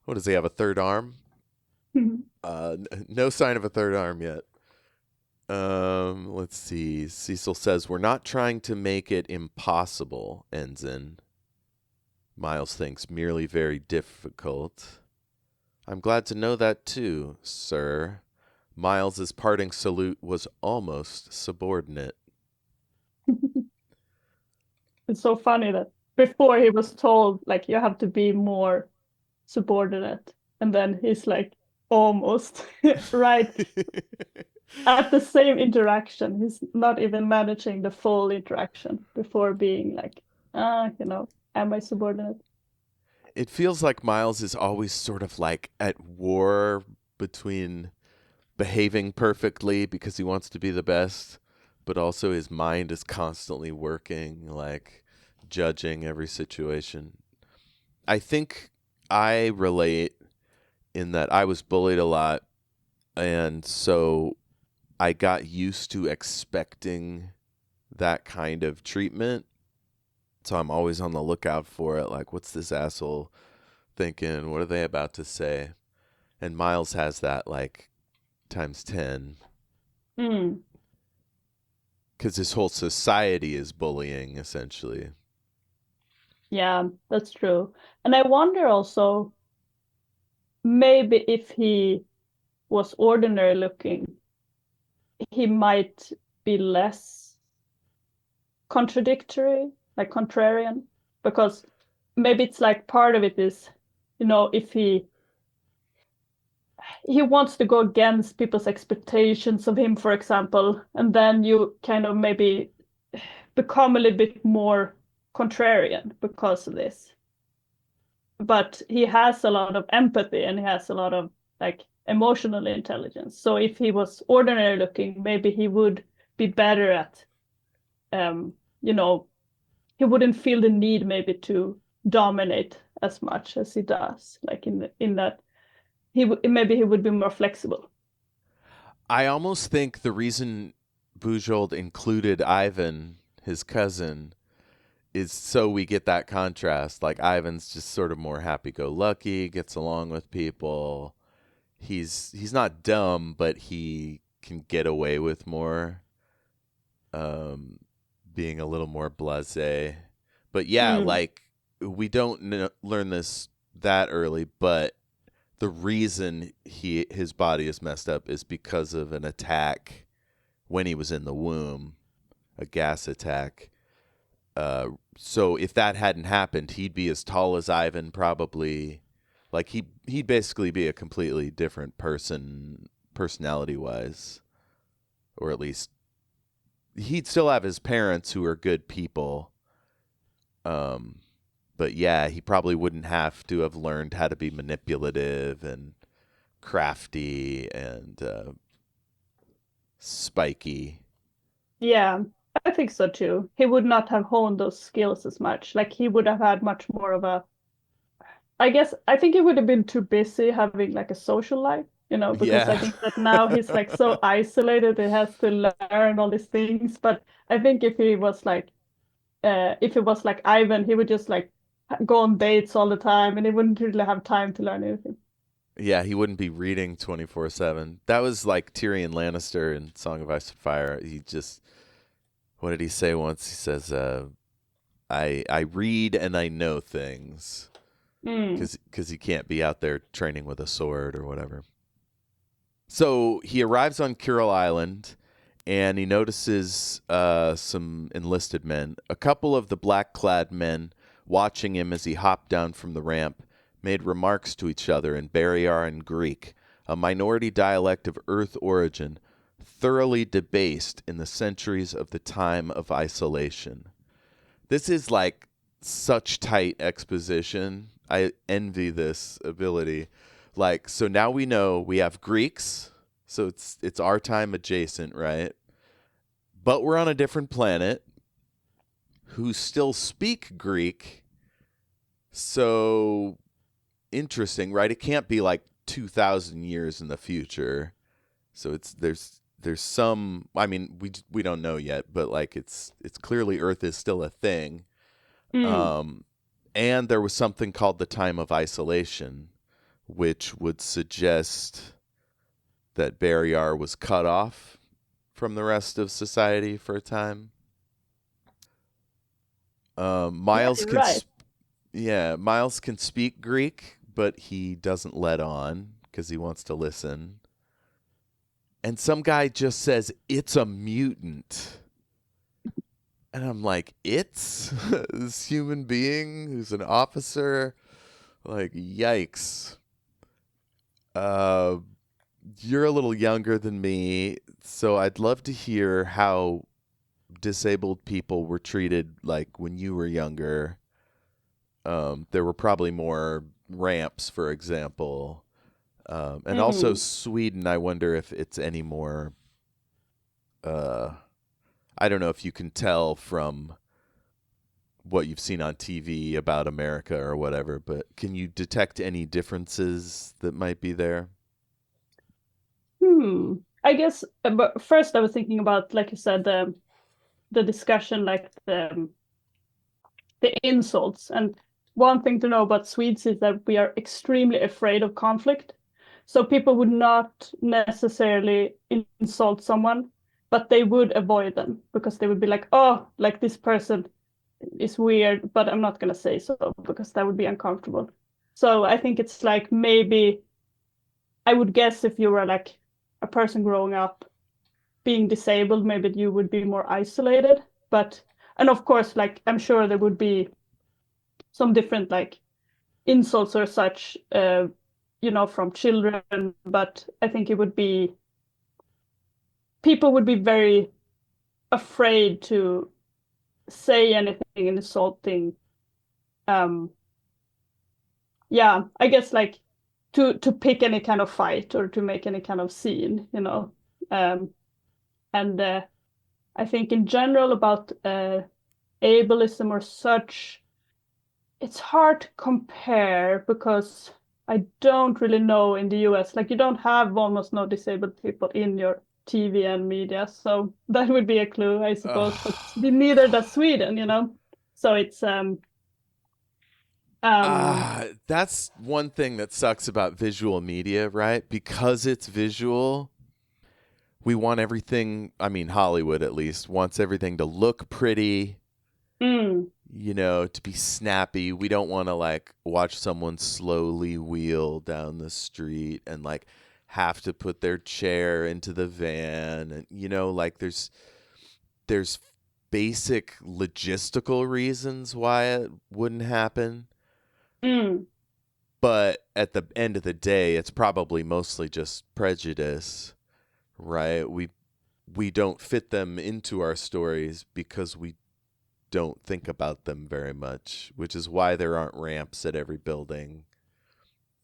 What does he have? A third arm? No sign of a third arm yet. Let's see. Cecil says we're not trying to make it impossible, Ensign. Miles thinks merely very difficult. I'm glad to know that too, sir. Miles's parting salute was almost subordinate. It's so funny that before he was told like you have to be more subordinate. And then he's like almost right at the same interaction. He's not even managing the full interaction before being like, am I subordinate? It feels like Miles is always sort of like at war between behaving perfectly because he wants to be the best, but also his mind is constantly working, like judging every situation. I think I relate in that I was bullied a lot, and so I got used to expecting that kind of treatment. So I'm always on the lookout for it. Like, what's this asshole thinking? What are they about to say? And Miles has that like times 10 Mm, because his whole society is bullying, essentially. yeah, that's true. And I wonder also, maybe if he was ordinary looking, he might be less contradictory, like contrarian, because maybe it's like part of it is, if he wants to go against people's expectations of him, for example, and then you kind of maybe become a little bit more contrarian because of this. But he has a lot of empathy and he has a lot of like emotional intelligence. So if he was ordinary looking, maybe he would be better at, um, you know, he wouldn't feel the need maybe to dominate as much as he does. Like in that maybe he would be more flexible. I almost think the reason Bujold included Ivan, his cousin, is so we get that contrast. Like Ivan's just sort of more happy-go-lucky, gets along with people. He's not dumb, but he can get away with more, um, being a little more blasé. But yeah, Mm, like we don't learn this that early, but the reason his body is messed up is because of an attack when he was in the womb, a gas attack. So if that hadn't happened, he'd be as tall as Ivan, probably. Like he'd basically be a completely different person, personality wise, or at least he'd still have his parents who are good people. Um, but yeah, he probably wouldn't have to have learned how to be manipulative and crafty and spiky. yeah, I think so too. He would not have honed those skills as much. Like he would have had much more of a, I guess, I think he would have been too busy having like a social life, because I Yeah. think that now he's like so isolated, he has to learn all these things. But I think if he was like Ivan, he would just like go on dates all the time and he wouldn't really have time to learn anything. Yeah, he wouldn't be reading 24/7. That was like Tyrion Lannister in Song of Ice and Fire. He just, what did he say once? He says, I read and I know things Mm. because he can't be out there training with a sword or whatever. So he arrives on Kuril Island and he notices some enlisted men. A couple of the black clad men watching him as he hopped down from the ramp made remarks to each other in Barriar Greek, a minority dialect of Earth origin, thoroughly debased in the centuries of the time of isolation. This is like such tight exposition. I envy this ability. Like, so now we know we have Greeks, so it's our time adjacent, right? But we're on a different planet who still speak Greek. So interesting, right? It can't be like 2000 years in the future. So there's some, I mean, we don't know yet, but like it's clearly Earth is still a thing. Mm. Um, and there was something called the time of isolation, which would suggest that Barriar was cut off from the rest of society for a time. Yeah, Miles you're can, right. yeah, Miles can speak Greek, but he doesn't let on because he wants to listen. And some guy just says it's a mutant. And I'm like, it's this human being who's an officer? Like, yikes. Uh, you're a little younger than me, so I'd love to hear how disabled people were treated like when you were younger. There were probably more ramps, for example. And also Mm. Sweden, I wonder if it's any more. Uh, I don't know if you can tell from what you've seen on TV about America or whatever, but can you detect any differences that might be there? I guess, but first I was thinking about, like you said, the discussion, like the insults. And one thing to know about Swedes is that we are extremely afraid of conflict. So people would not necessarily insult someone, but they would avoid them because they would be like, oh, like this person is weird, but I'm not going to say so because that would be uncomfortable. So I think it's like maybe I would guess if you were like a person growing up being disabled, maybe you would be more isolated. But, and of course, like I'm sure there would be some different like insults or such, from children. But I think it would be, people would be very afraid to say anything insulting. Um, yeah, I guess like to pick any kind of fight or to make any kind of scene. Um, and I think in general about ableism or such, it's hard to compare because I don't really know in the US. Like you don't have almost no disabled people in your TV and media, so that would be a clue, I suppose. But Ugh. neither does Sweden. So it's um That's one thing that sucks about visual media, right? Because it's visual, we want everything, I mean, Hollywood at least, wants everything to look pretty, mm, to be snappy. We don't want to like watch someone slowly wheel down the street and like have to put their chair into the van and like there's basic logistical reasons why it wouldn't happen. mm, But at the end of the day, it's probably mostly just prejudice, right? We don't fit them into our stories because we don't think about them very much, which is why there aren't ramps at every building.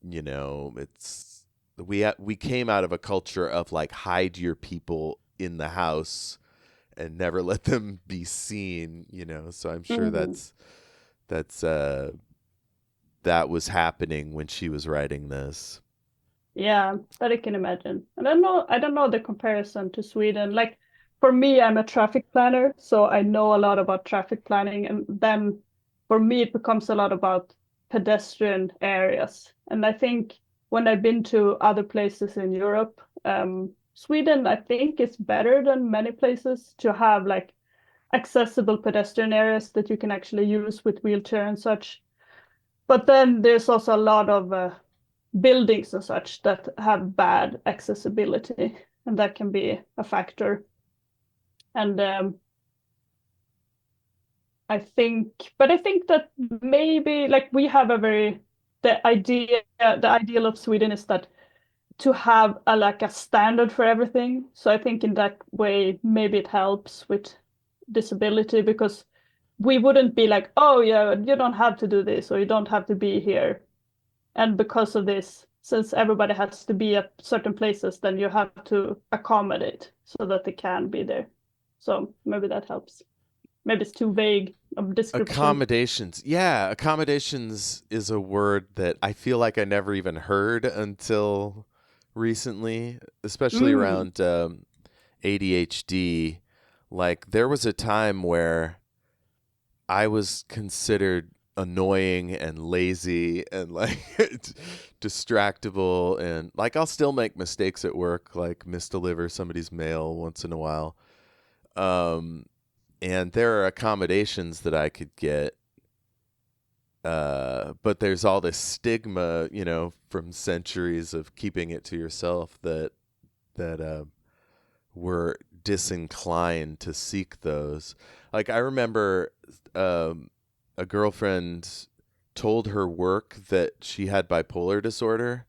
It's we came out of a culture of like hide your people in the house and never let them be seen. So I'm sure mm. that's that was happening when she was writing this. Yeah, that I can imagine. And I don't know the comparison to Sweden. Like for me, I'm a traffic planner, so I know a lot about traffic planning. And then for me, it becomes a lot about pedestrian areas. And I think when I've been to other places in Europe, Sweden, I think is better than many places to have like accessible pedestrian areas that you can actually use with wheelchair and such. But then there's also a lot of buildings and such that have bad accessibility, and that can be a factor. And I think that maybe like we have a very the ideal of Sweden is that to have like a standard for everything. So I think in that way maybe it helps with disability because we wouldn't be like, oh yeah, you don't have to do this or you don't have to be here. And because of this, since everybody has to be at certain places, then you have to accommodate so that they can be there. So maybe that helps. Maybe it's too vague of description. Accommodations. Yeah, accommodations is a word that I feel like I never even heard until recently, especially Mm, around ADHD. Like, there was a time where I was considered annoying and lazy and like distractible. And like, I'll still make mistakes at work, like misdeliver somebody's mail once in a while. Um, and there are accommodations that I could get, but there's all this stigma, from centuries of keeping it to yourself that we're disinclined to seek those. Like I remember, a girlfriend told her work that she had bipolar disorder,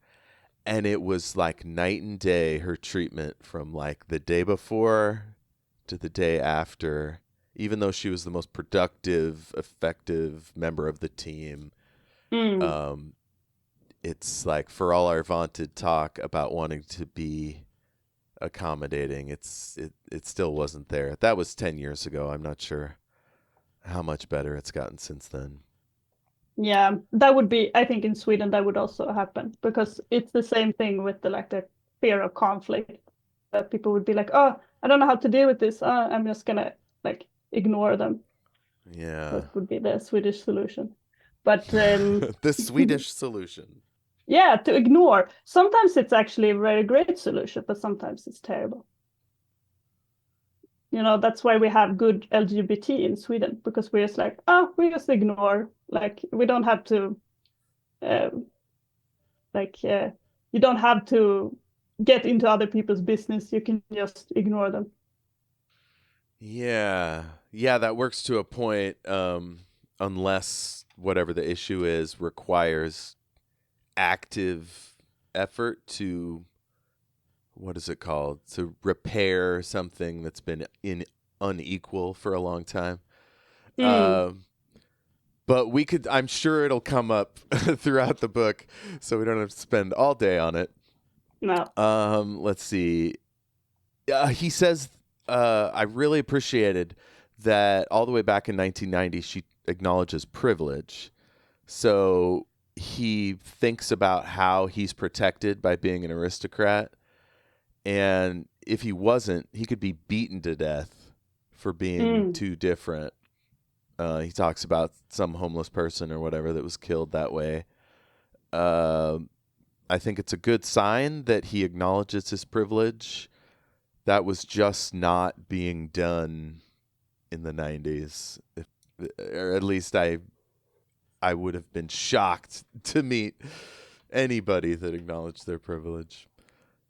And it was like night and day, her treatment from like the day before to the day after. Even though she was the most productive, effective member of the team, Mm. um, it's like for all our vaunted talk about wanting to be accommodating, it still wasn't there. That was 10 years ago. I'm not sure how much better it's gotten since then. Yeah, that would be, I think in Sweden that would also happen because it's the same thing with the fear of conflict. That people would be like, oh, I don't know how to deal with this. I'm just gonna like ignore them. Yeah. That would be the Swedish solution. But The Swedish solution. yeah, to ignore. Sometimes it's actually a very great solution, but sometimes it's terrible. That's why we have good LGBT in Sweden because we're just like, oh, we just ignore. Like we don't have to um, you don't have to get into other people's business. You can just ignore them. Yeah. Yeah, that works to a point, unless whatever the issue is requires active effort to, what is it called? To repair something that's been unequal for a long time. Mm, Um, but I'm sure it'll come up throughout the book, so we don't have to spend all day on it. no. Let's see. He says, I really appreciated that all the way back in 1990, she acknowledges privilege. So he thinks about how he's protected by being an aristocrat. And if he wasn't, he could be beaten to death for being Mm, too different. He talks about some homeless person or whatever that was killed that way. Uh, I think it's a good sign that he acknowledges his privilege. That was just not being done in the 90s. Or at least I would have been shocked to meet anybody that acknowledged their privilege.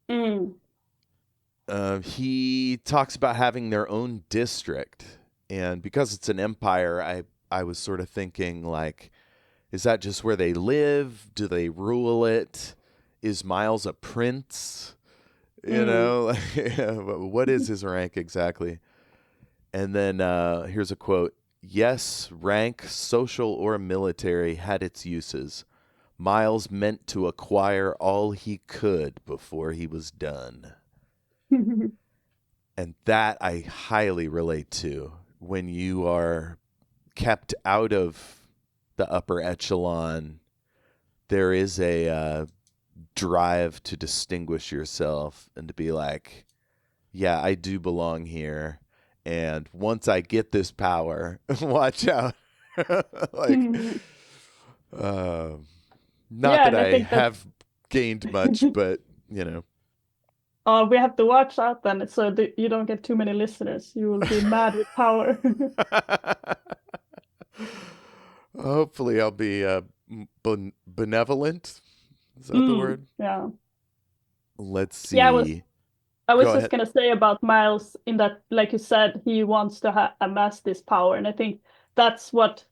mm, He talks about having their own district, and because it's an empire, I was sort of thinking like, is that just where they live? Do they rule it? Is Miles a prince? You mm. know, what is his rank exactly? And then here's a quote. Yes, rank, social or military, had its uses. Miles meant to acquire all he could before he was done. And that I highly relate to. When you are kept out of the upper echelon, there is a drive to distinguish yourself and to be like, yeah, I do belong here. And once I get this power, watch out. like, uh, not Yeah, that and I I think that have gained much, but you know. we have to watch out then so that you don't get too many listeners. You will be mad with power. Hopefully, I'll be benevolent. Is that the word? Yeah. Let's Yeah, see. I was Go just ahead. gonna say about Miles in that, like you said, he wants to amass this power, and I think that's what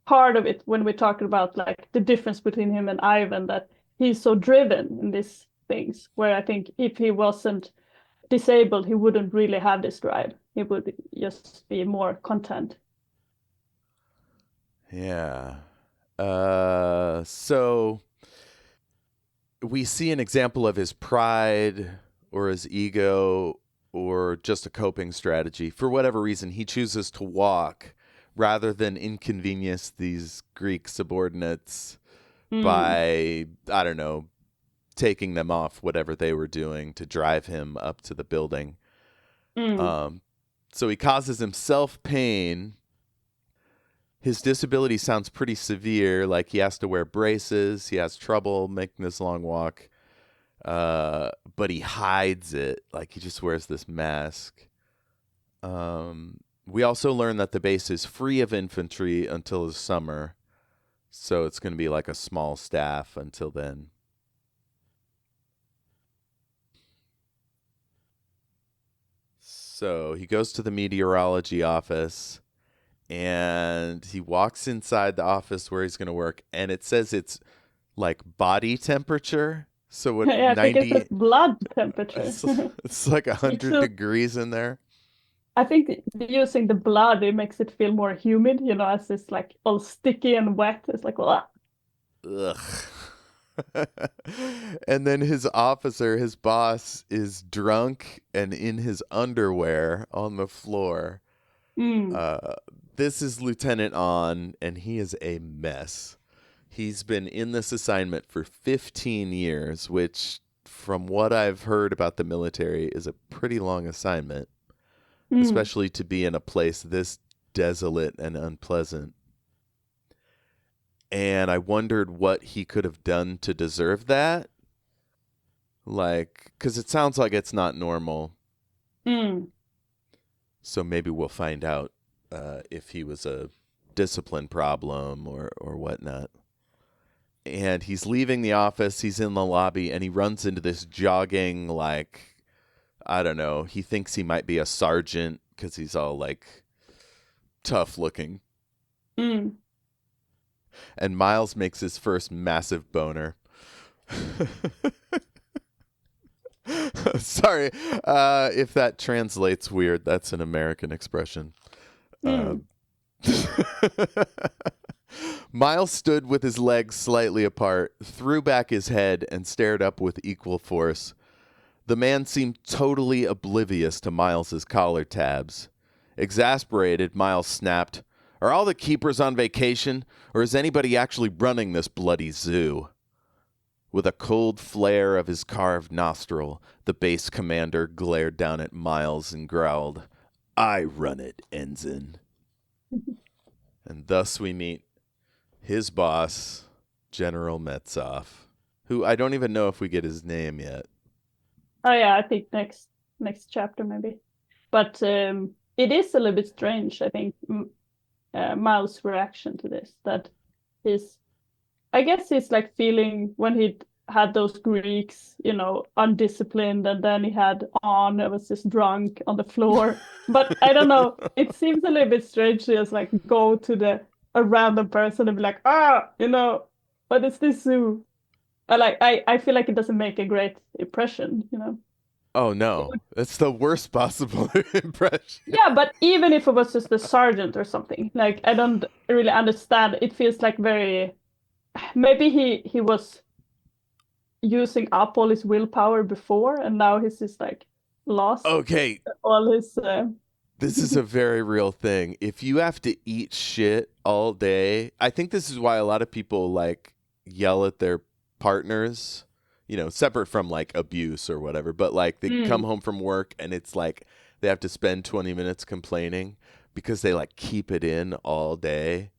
part of it when we're talking about like the difference between him and Ivan, that he's so driven in these things. Where I think if he wasn't disabled, he wouldn't really have this drive. He would just be more content. Yeah. So we see an example of his pride or his ego or just a coping strategy. For whatever reason, he chooses to walk rather than inconvenience these Greek subordinates Mm, by, I don't know, taking them off whatever they were doing to drive him up to the building. mm, Um, so he causes himself pain. His disability sounds pretty severe, like he has to wear braces, he has trouble making this long walk, but he hides it, like he just wears this mask. We also learn that the base is free of infantry until the summer, so it's going to be like a small staff until then. So he goes to the meteorology office and he walks inside the office where he's going to work, and it says it's like body temperature. So what, Yeah, I think it says 90? blood temperature. It's like It's 100 so, degrees in there. I think using the blood it makes it feel more humid, as it's like all sticky and wet. It's like, well, Ugh. And then his officer, his boss, is drunk and in his underwear on the floor. mm, Uh, this is Lieutenant On, and he is a mess. He's been in this assignment for 15 years, which, from what I've heard about the military, is a pretty long assignment, mm, especially to be in a place this desolate and unpleasant. And I wondered what he could have done to deserve that. Like, because it sounds like it's not normal. mm. So maybe we'll find out if he was a discipline problem or whatnot. And he's leaving the office. He's in the lobby, and he runs into this jogging, like, I don't know. He thinks he might be a sergeant because he's all like tough looking. Mm. And Miles makes his first massive boner. Sorry if that translates weird. That's an American expression. Mm. Miles stood with his legs slightly apart, threw back his head, and stared up with equal force. The man seemed totally oblivious to Miles's collar tabs. Exasperated, Miles snapped, "Are all the keepers on vacation, or is anybody actually running this bloody zoo?" With a cold flare of his carved nostril, the base commander glared down at Miles and growled, "I run it, ensign." And thus we meet his boss, General Metzoff, who I don't even know if we get his name yet. Oh yeah, I think next chapter maybe. But it is a little bit strange, I think, Miles' reaction to this. That he's, I guess he's like feeling when he had those Greeks, undisciplined, and then he had On that was just drunk on the floor. But I don't know, it seems a little bit strange to just like go to a random person and be like, what is this zoo? I feel like it doesn't make a great impression. Oh no, it's the worst possible impression. Yeah, but even if it was just a sergeant or something, like I don't really understand. It feels like very maybe he was using up all his willpower before, and now he's just like lost Okay, all his. this is a very real thing. If you have to eat shit all day, I think this is why a lot of people like yell at their partners, separate from like abuse or whatever, but like they come Mm, home from work and it's like they have to spend 20 minutes complaining because they like keep it in all day.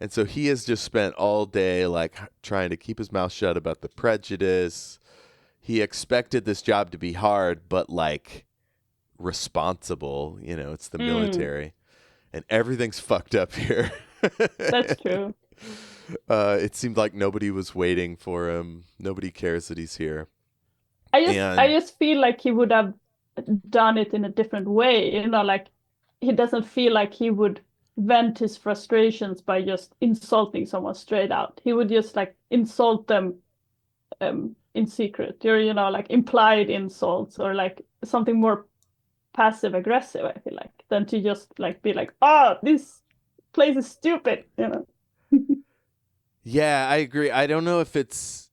And so he has just spent all day like trying to keep his mouth shut about the prejudice. He expected this job to be hard, but like responsible. It's the mm, military, and everything's fucked up here. that's true. It seemed like nobody was waiting for him. Nobody cares that he's here. I And just feel like he would have done it in a different way. Like he doesn't feel like he would vent his frustrations by just insulting someone straight out. He would just like insult them in secret, or like implied insults, or like something more passive aggressive. I feel like than to just like be like, "Oh, this place is stupid." yeah, I agree. I don't know if it's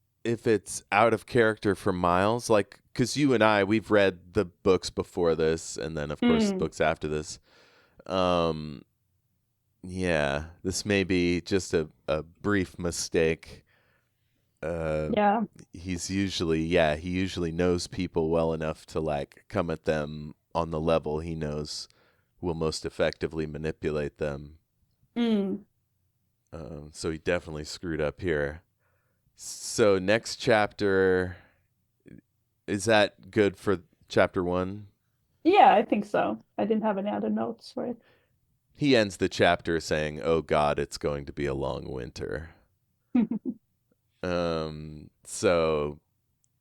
out of character for Miles, like because you and we've read the books before this, and then of course the Mm, books after this. Um, yeah, this may be just a brief mistake. Uh, yeah. he usually knows people well enough to like come at them on the level he knows will most effectively manipulate them. Mm. So he definitely screwed up here. So next chapter, is that good for chapter 1? Yeah, I think so. I didn't have any other notes for it. He ends the chapter saying, "Oh God, it's going to be a long winter." So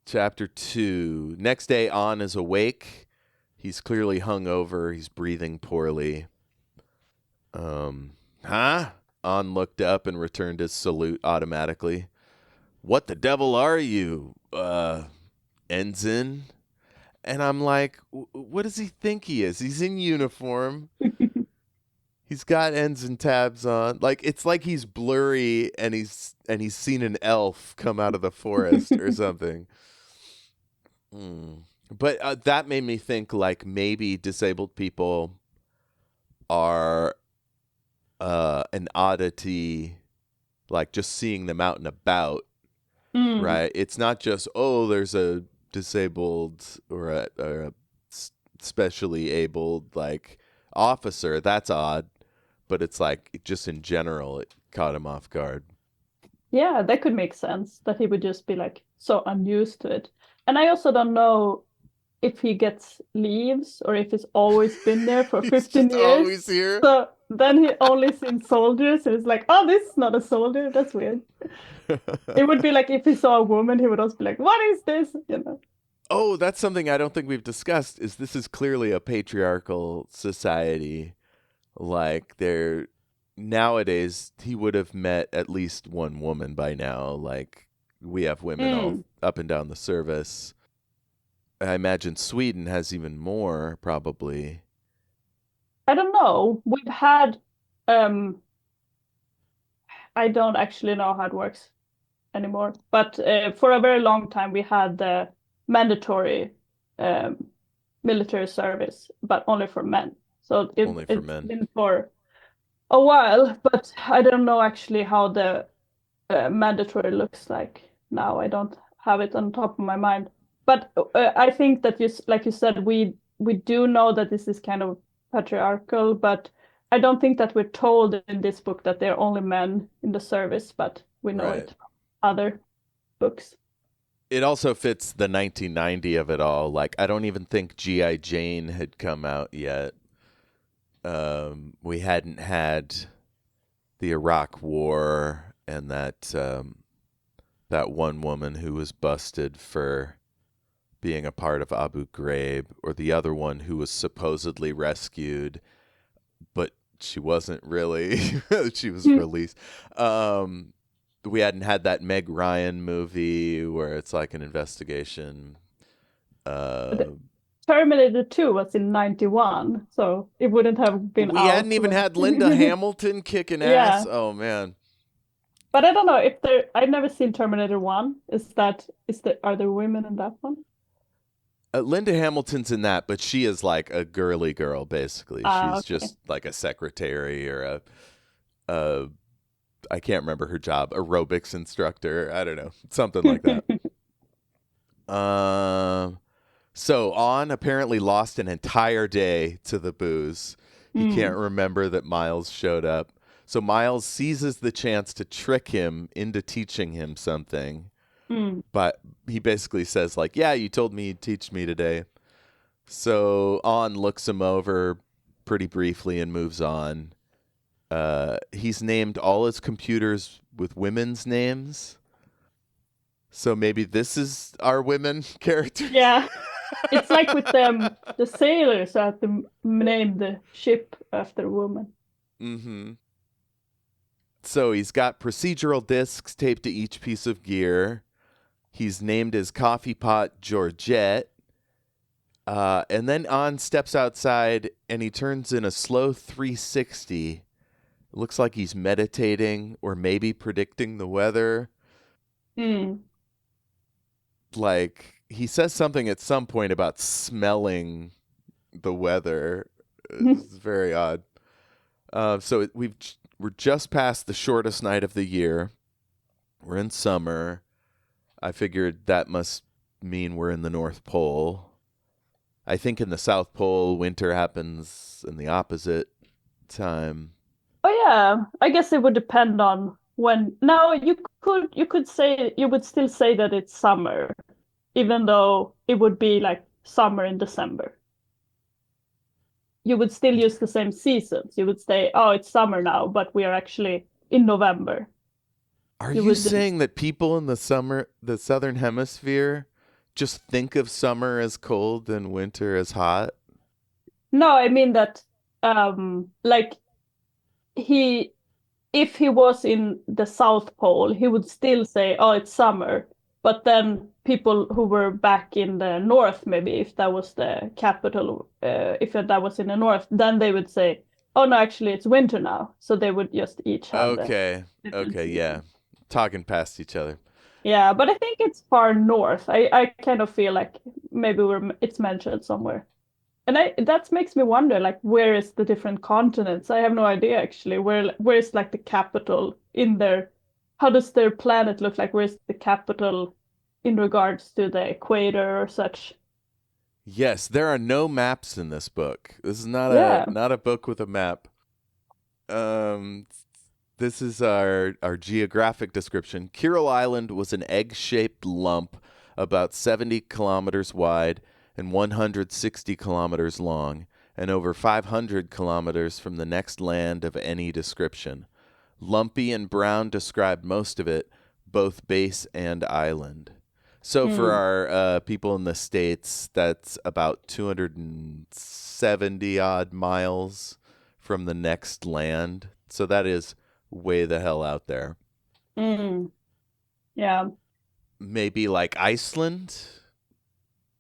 chapter 2. Next day, On is awake. He's clearly hungover. He's breathing poorly. Huh? On looked up and returned his salute automatically. "What the devil are you, ensign?" And I'm like, what does he think he is? He's in uniform. He's got ends and tabs on. Like it's like he's blurry and he's seen an elf come out of the forest or something. But that made me think like maybe disabled people are an oddity, like just seeing them out and about, right? It's not just, oh, there's a disabled or a specially abled like officer. That's odd. But it's like just in general, it caught him off guard. Yeah, that could make sense that he would just be like so unused to it. And I also don't know if he gets leaves or if he's always been there for He's 15 just years. always here. So then he only seen soldiers and it's like, oh, this is not a soldier. That's weird. It would be like if he saw a woman, he would also be like, what is this? You know. Oh, that's something I don't think we've discussed. Is this is clearly a patriarchal society. Like they're nowadays, he would have met at least one woman by now. Like we have women all up and down the service. I imagine Sweden has even more, probably. I don't know. We've had I don't actually know how it works anymore. But for a very long time, we had the mandatory um, military service, but only for men. So Only for it's men. been for a while, but I don't know actually how the mandatory looks like now. I don't have it on top of my mind. But I think that like you said, we do know that this is kind of patriarchal, but I don't think that we're told in this book that there are only men in the service, but we know Right. it from other books. It also fits the 1990 of it all. Like, I don't even think G.I. Jane had come out yet. We hadn't had the Iraq War and that one woman who was busted for being a part of Abu Ghraib, or the other one who was supposedly rescued, but she wasn't really. She was released. We hadn't had that Meg Ryan movie where it's like an investigation. Terminator 2 was in 91, so it wouldn't have been We hadn't out even when... had Linda Hamilton kicking ass. Yeah. Oh man. But I don't know if there. I've never seen Terminator 1. Are there women in that one? Linda Hamilton's in that, but she is like a girly girl, basically. Ah, She's okay. just like a secretary or a I can't remember her job, aerobics instructor. I don't know, something like that. So On apparently lost an entire day to the booze. He can't remember that Miles showed up. So Miles seizes the chance to trick him into teaching him something. But he basically says, like, yeah, you told me you'd teach me today. So On looks him over pretty briefly and moves on. He's named all his computers with women's names. So maybe this is our women characters. Yeah, it's like with the sailors that name the ship after a woman. Mm-hmm. So he's got procedural discs taped to each piece of gear. He's named his coffee pot Georgette. And then On steps outside and he turns in a slow 360. It looks like he's meditating or maybe predicting the weather. Like, he says something at some point about smelling the weather. It's very odd. So we're just past the shortest night of the year. We're in summer. I figured that must mean we're in the North Pole. I think in the South Pole, winter happens in the opposite time. Oh yeah, I guess it would depend on when. Now you could say you would still say that it's summer, even though it would be like summer in December. You would still use the same seasons. You would say, oh, it's summer now, but we are actually in November. Are You you wouldn't. saying that people in the southern hemisphere, just think of summer as cold and winter as hot? No, I mean that like he if he was in the South Pole, he would still say, "Oh, it's summer." But then people who were back in the north, maybe if that was the capital, if that was in the north, then they would say, "Oh no, actually it's winter now." So they would just each have the Okay. different Okay. Yeah. seasons. Talking past each other. Yeah, but I think it's far north. I kind of feel like maybe it's mentioned somewhere. And that makes me wonder, like, where is the different continents? I have no idea actually. Where's like the capital in their, how does their planet look like? Where's the capital in regards to the equator or such? Yes, there are no maps in this book. This is Yeah. not a book with a map. Um, this is our geographic description. Kirill Island was an egg-shaped lump about 70 kilometers wide and 160 kilometers long, and over 500 kilometers from the next land of any description. Lumpy and brown described most of it, both base and island. So for Mm. our people in the States, that's about 270 odd miles from the next land. So that is way the hell out there. Mm. Yeah. Maybe like Iceland.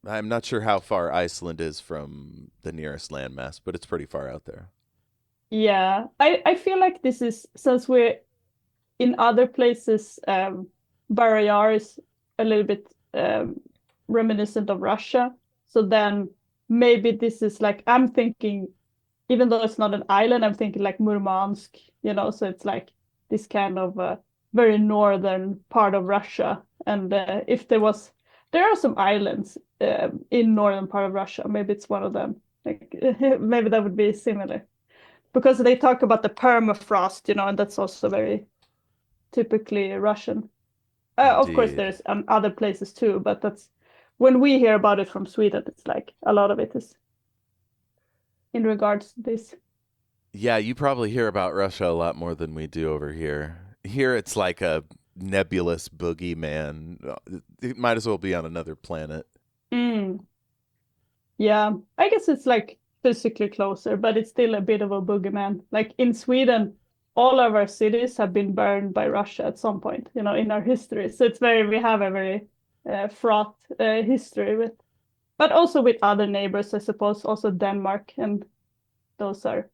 I'm not sure how far Iceland is from the nearest landmass, but it's pretty far out there. Yeah. I feel like this is, since we're in other places, Barrier is a little bit reminiscent of Russia. So then maybe this is like, I'm thinking, even though it's not an island, I'm thinking like Murmansk, so it's like this kind of very northern part of Russia. And if there are some islands in northern part of Russia, maybe it's one of them. Like maybe that would be similar because they talk about the permafrost, and that's also very typically Russian. Of course, Indeed. there's other places too, but that's when we hear about it from Sweden, it's like a lot of it is in regards to this. Yeah, you probably hear about Russia a lot more than we do over here. Here it's like a nebulous boogeyman. It might as well be on another planet. Mm, yeah, I guess it's like physically closer, but it's still a bit of a boogeyman. Like in Sweden, all of our cities have been burned by Russia at some point, in our history. So we have a very fraught history with, but also with other neighbors, I suppose, also Denmark, and those are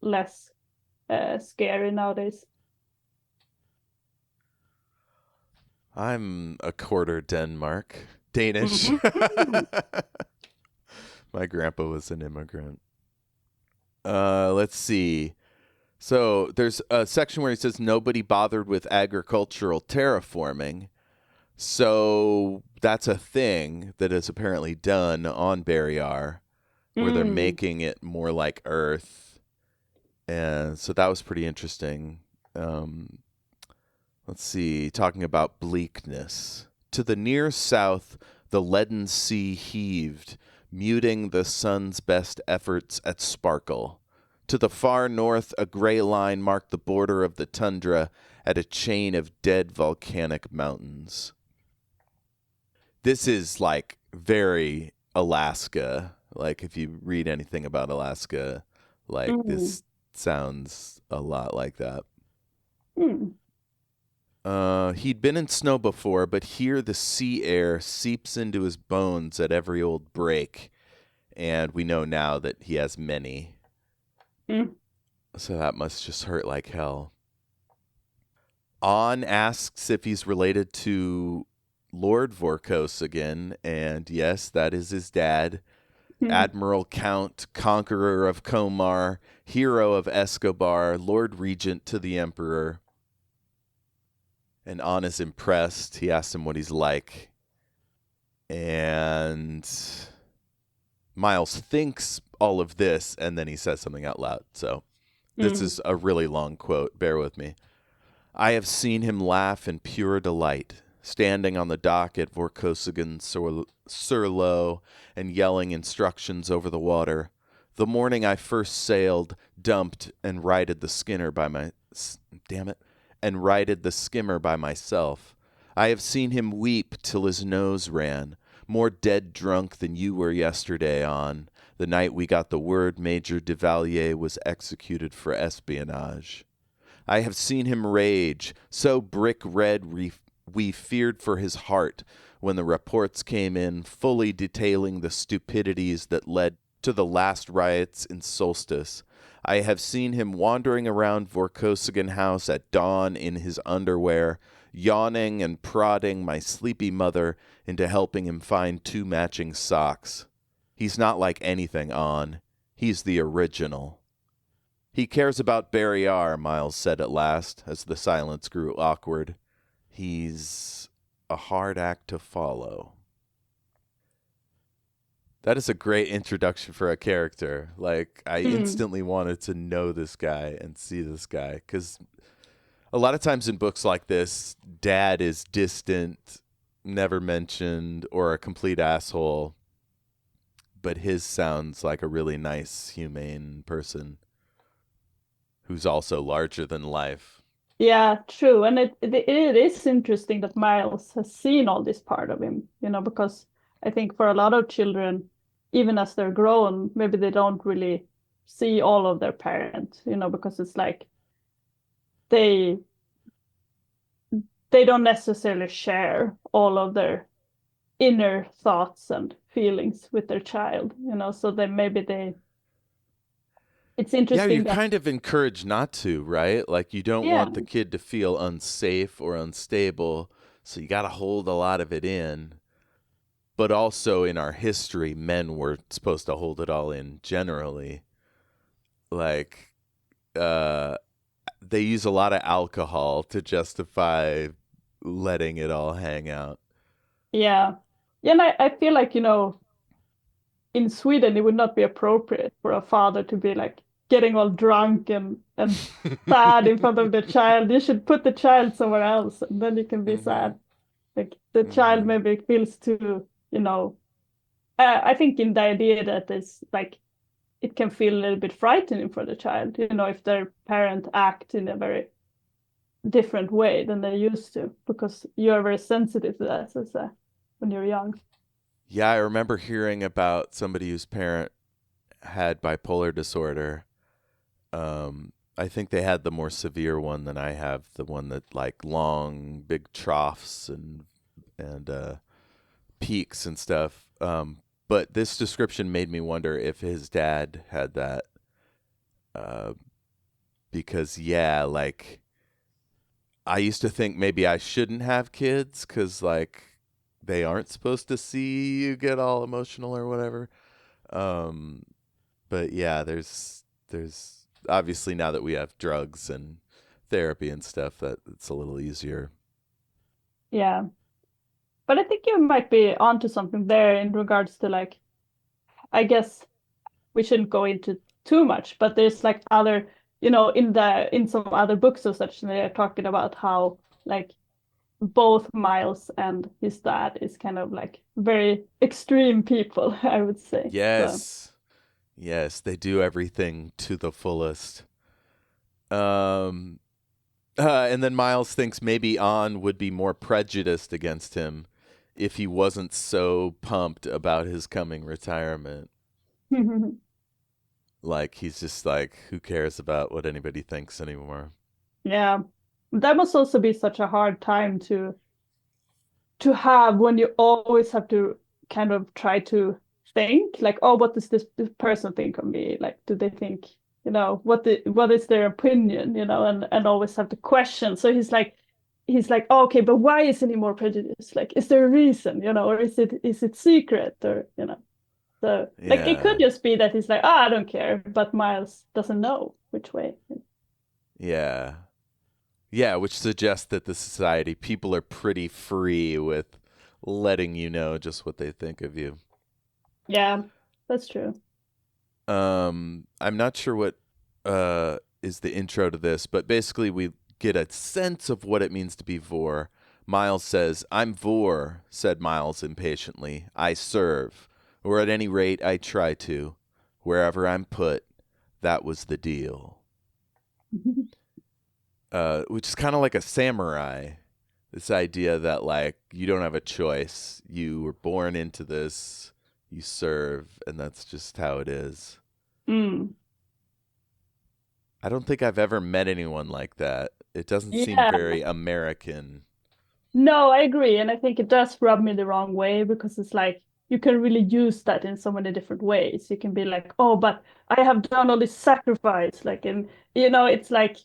less scary nowadays. I'm a quarter Danish. Mhm. My grandpa was an immigrant. Let's see. So there's a section where he says nobody bothered with agricultural terraforming. So that's a thing that is apparently done on Barrier, where they're Mm. making it more like Earth. And so that was pretty interesting. Um, let's see, talking about bleakness. To the near south, the leaden sea heaved, muting the sun's best efforts at sparkle. To the far north, a gray line marked the border of the tundra at a chain of dead volcanic mountains. This is like very Alaska. Like if you read anything about Alaska, like Mm. this sounds a lot like that. Mm. He'd been in snow before, but here the sea air seeps into his bones at every old break, and we know now that he has many. Mm. So that must just hurt like hell. On asks if he's related to Lord Vorkos again, and yes, that is his dad. Mm. Admiral Count, conqueror of Komar, hero of Escobar, Lord Regent to the Emperor. And An is impressed. He asks him what he's like. And Miles thinks all of this, and then he says something out loud. So this Mm. is a really long quote. Bear with me. I have seen him laugh in pure delight, standing on the dock at Vorkosigan Surlo and yelling instructions over the water. The morning I first sailed, dumped, and righted the Skinner by my... Damn it. And righted the skimmer by myself. I have seen him weep till his nose ran, more dead drunk than you were yesterday on, the night we got the word Major Duvalier was executed for espionage. I have seen him rage, so brick red we feared for his heart when the reports came in fully detailing the stupidities that led to the last riots in Solstice. I have seen him wandering around Vorkosigan House at dawn in his underwear, yawning and prodding my sleepy mother into helping him find 2 matching socks. He's not like anything on. He's the original. He cares about Barry R., Miles said at last, as the silence grew awkward. He's a hard act to follow. That is a great introduction for a character. Like, I instantly wanted to know this guy and see this guy. Because a lot of times in books like this, dad is distant, never mentioned, or a complete asshole. But his sounds like a really nice, humane person who's also larger than life. Yeah, true. And it is interesting that Miles has seen all this part of him, because I think for a lot of children, even as they're grown, maybe they don't really see all of their parents, because it's like they don't necessarily share all of their inner thoughts and feelings with their child, so it's Yeah, interesting you're that, kind of encouraged not to, right? Like, you don't yeah, want the kid to feel unsafe or unstable, so you got to hold a lot of it in. But also in our history, men were supposed to hold it all in generally. Like, they use a lot of alcohol to justify letting it all hang out. yeah. Yeah, and I feel like, in Sweden, it would not be appropriate for a father to be like getting all drunk and sad in front of the child. You should put the child somewhere else, and then you can be Mm-hmm. sad. Like the child Mm-hmm. maybe feels too, I think in the idea that it's like it can feel a little bit frightening for the child, if their parent act in a very different way than they used to, because you're very sensitive to that when you're young. Yeah, I remember hearing about somebody whose parent had bipolar disorder. I think they had the more severe one than I have, the one that like long, big troughs and peaks and stuff. But this description made me wonder if his dad had that. Uh, because yeah, like I used to think maybe I shouldn't have kids because like they aren't supposed to see you get all emotional or whatever. Um, but yeah, there's obviously now that we have drugs and therapy and stuff that it's a little easier. Yeah. But I think you might be onto something there in regards to like, I guess we shouldn't go into too much, but there's like other, in some other books or such, they are talking about how like both Miles and his dad is kind of like very extreme people, I would say. So Yes. Yes, they do everything to the fullest. Um and then Miles thinks maybe An would be more prejudiced against him if he wasn't so pumped about his coming retirement. Like he's just like, who cares about what anybody thinks anymore? yeah, that must also be such a hard time to have when you always have to kind of try to think like, oh, what does this person think of me? Like, do they think, what is their opinion, and always have to question. So he's like, oh, okay, but why isn't he more prejudiced? Like, is there a reason, or is it secret, or so like it could Yeah. just be that he's like, oh, I don't care, but Miles doesn't know which way. Yeah. Yeah, which suggests that the society people are pretty free with letting you know just what they think of you. Yeah, that's true. I'm not sure what is the intro to this, but basically we get a sense of what it means to be Vor. Miles says, "I'm Vor," said Miles impatiently. "I serve, or at any rate I try to. Wherever I'm put, that was the deal." Which is kind of like a samurai. This idea that like you don't have a choice. You were born into this. You serve, and that's just how it is. Mm. I don't think I've ever met anyone like that. It doesn't seem Yeah. very American. No, I agree. And I think it does rub me the wrong way because it's like you can really use that in so many different ways. You can be like, oh, but I have done all this sacrifice. Like, and it's like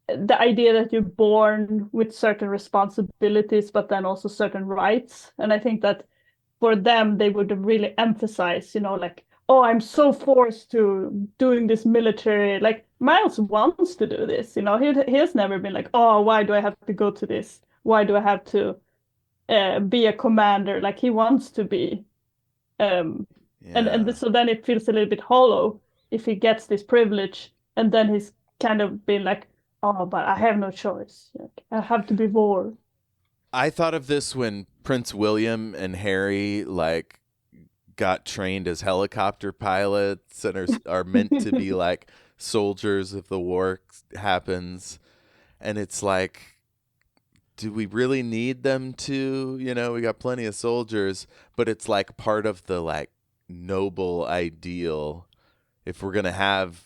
the idea that you're born with certain responsibilities, but then also certain rights. And I think that for them, they would really emphasize, like, oh, I'm so forced to doing this military. Like Miles wants to do this, he has never been like, oh, why do I have to go to this? Why do I have to be a commander? Like he wants to be. And Yeah. so then it feels a little bit hollow if he gets this privilege and then he's kind of been like, oh, but I have no choice. Like, I have to be Vor. I thought of this when Prince William and Harry like got trained as helicopter pilots and are meant to be like soldiers if the war happens, and it's like, do we really need them to? We got plenty of soldiers, but it's like part of the like noble ideal. If we're gonna have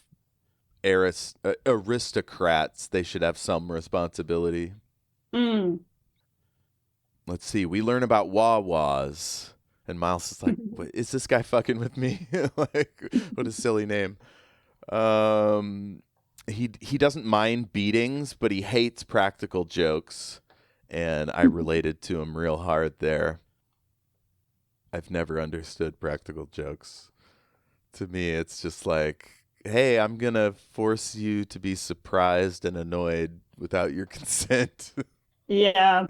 aristocrats, they should have some responsibility. Mm. Let's see. We learn about Wawas, and Miles is like, "What, is this guy fucking with me?" Like, what a silly name. He doesn't mind beatings, but he hates practical jokes, and I related to him real hard there. I've never understood practical jokes. To me, it's just like, "Hey, I'm gonna force you to be surprised and annoyed without your consent." Yeah.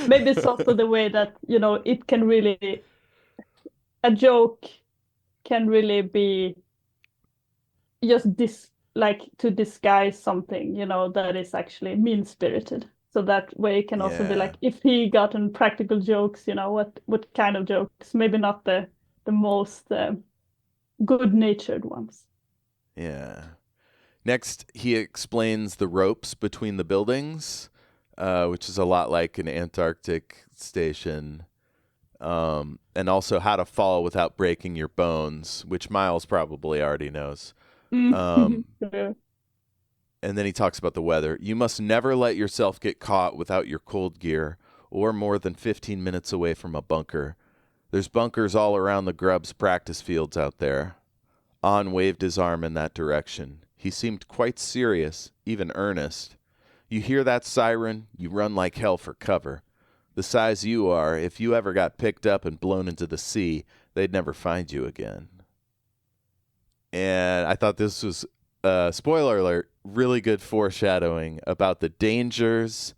Maybe it's also the way that, it can really, a joke can really be just like to disguise something, that is actually mean-spirited. So that way it can also be Yeah, like if he gotten practical jokes, what kind of jokes? Maybe not the most good-natured ones. yeah. Next, he explains the ropes between the buildings, which is a lot like an Antarctic station, and also how to fall without breaking your bones, which Miles probably already knows. Mm. Um, and then he talks about the weather. You must never let yourself get caught without your cold gear or more than 15 minutes away from a bunker. There's bunkers all around the Grubs practice fields out there. An waved his arm in that direction. He seemed quite serious, even earnest. You hear that siren, you run like hell for cover. The size you are, if you ever got picked up and blown into the sea, they'd never find you again. And I thought this was, spoiler alert, really good foreshadowing about the dangers.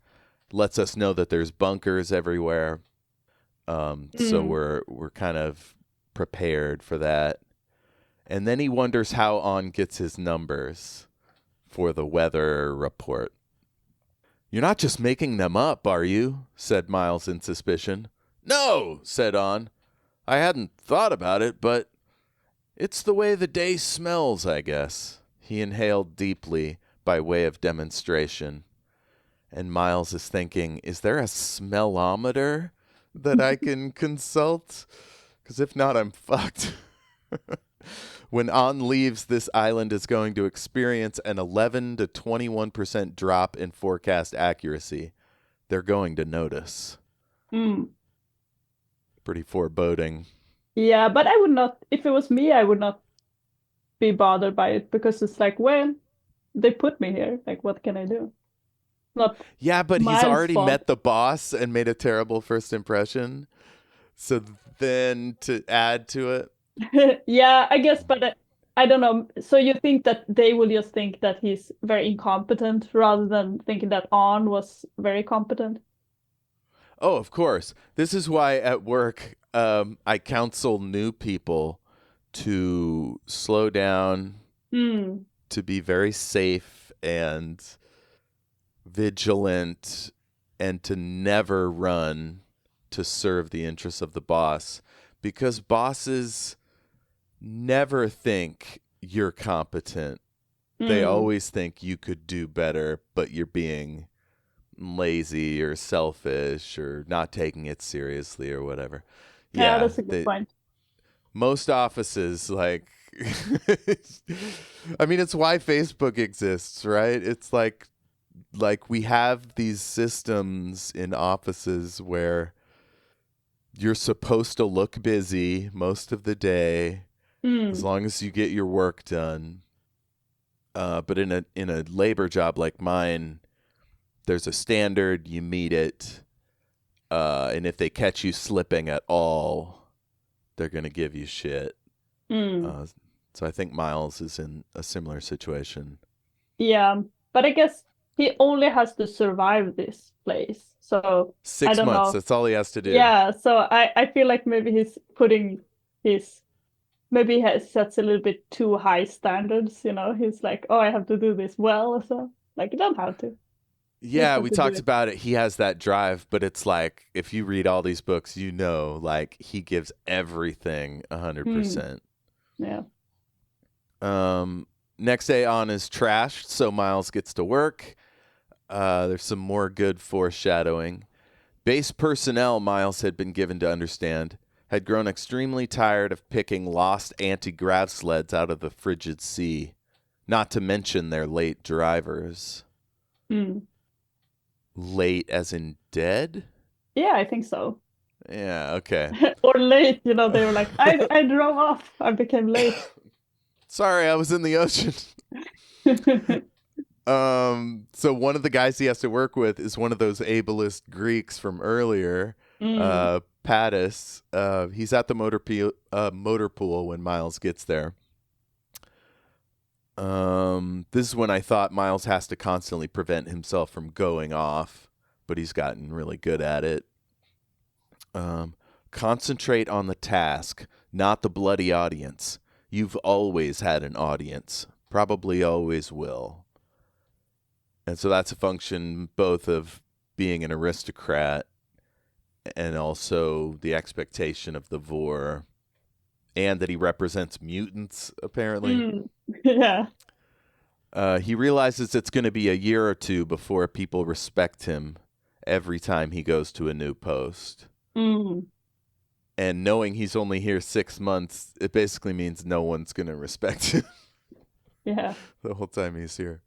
Lets us know that there's bunkers everywhere. So Mm. we're kind of prepared for that. And then he wonders how On gets his numbers for the weather report. You're not just making them up, are you? Said Miles in suspicion. No, said On. I hadn't thought about it, but it's the way the day smells, I guess. He inhaled deeply by way of demonstration. And Miles is thinking, is there a smellometer that I can consult? Because if not, I'm fucked. When On leaves, this island is going to experience an 11 to 21% drop in forecast accuracy. They're going to notice. Mm. Pretty foreboding. Yeah, but I would not, if it was me, I would not be bothered by it because it's like, well, they put me here. Like, what can I do? Not Yeah, but he's Miles' already fault. met the boss and made a terrible first impression. So then to add to it, Yeah, I guess, but I don't know. So you think that they will just think that he's very incompetent rather than thinking that On was very competent? oh, of course. This is why at work I counsel new people to slow down, Hmm. to be very safe and vigilant, and to never run to serve the interests of the boss, because bosses never think you're competent. They Hmm. always think you could do better, but you're being lazy or selfish or not taking it seriously or whatever. Yeah, Yeah, that's a good point. most offices, like I mean, it's why Facebook exists, right? It's like we have these systems in offices where you're supposed to look busy most of the day as Mm. long as you get your work done. But in a labor job like mine, there's a standard, you meet it, and if they catch you slipping at all, they're gonna give you shit. Mm. Uh, so I think Miles is in a similar situation. Yeah, but I guess he only has to survive this place. So I Six don't months, know. that's all he has to do. Yeah, so I feel like maybe he's putting his maybe he sets a little bit too high standards, you know. He's like, oh, I have to do this well, so like you don't have to. You just Yeah, have we to do talked it. about it. He has that drive, but it's like if you read all these books, like he gives everything Mm, 100%. yeah. Um, Next day on is trashed, so Miles gets to work. There's some more good foreshadowing. Base personnel, Miles had been given to understand, had grown extremely tired of picking lost anti-grav sleds out of the frigid sea, not to mention their late drivers. Mm. Late as in dead? Yeah, I think so. Yeah, okay. Or late, you know, they were like, I drove off. I became late. Sorry, I was in the ocean. So one of the guys he has to work with is one of those ableist Greeks from earlier, Mm. Pattis. He's at the motor pool when Miles gets there. This is when I thought Miles has to constantly prevent himself from going off, but he's gotten really good at it. Um, Concentrate on the task, not the bloody audience. You've always had an audience, probably always will. And so that's a function both of being an aristocrat and also the expectation of the Vor, and that he represents mutants, apparently. Mm. Yeah. He realizes it's going to be a year or two before people respect him every time he goes to a new post. Mm. And knowing he's only here 6 months, it basically means no one's going to respect him Yeah. the whole time he's here.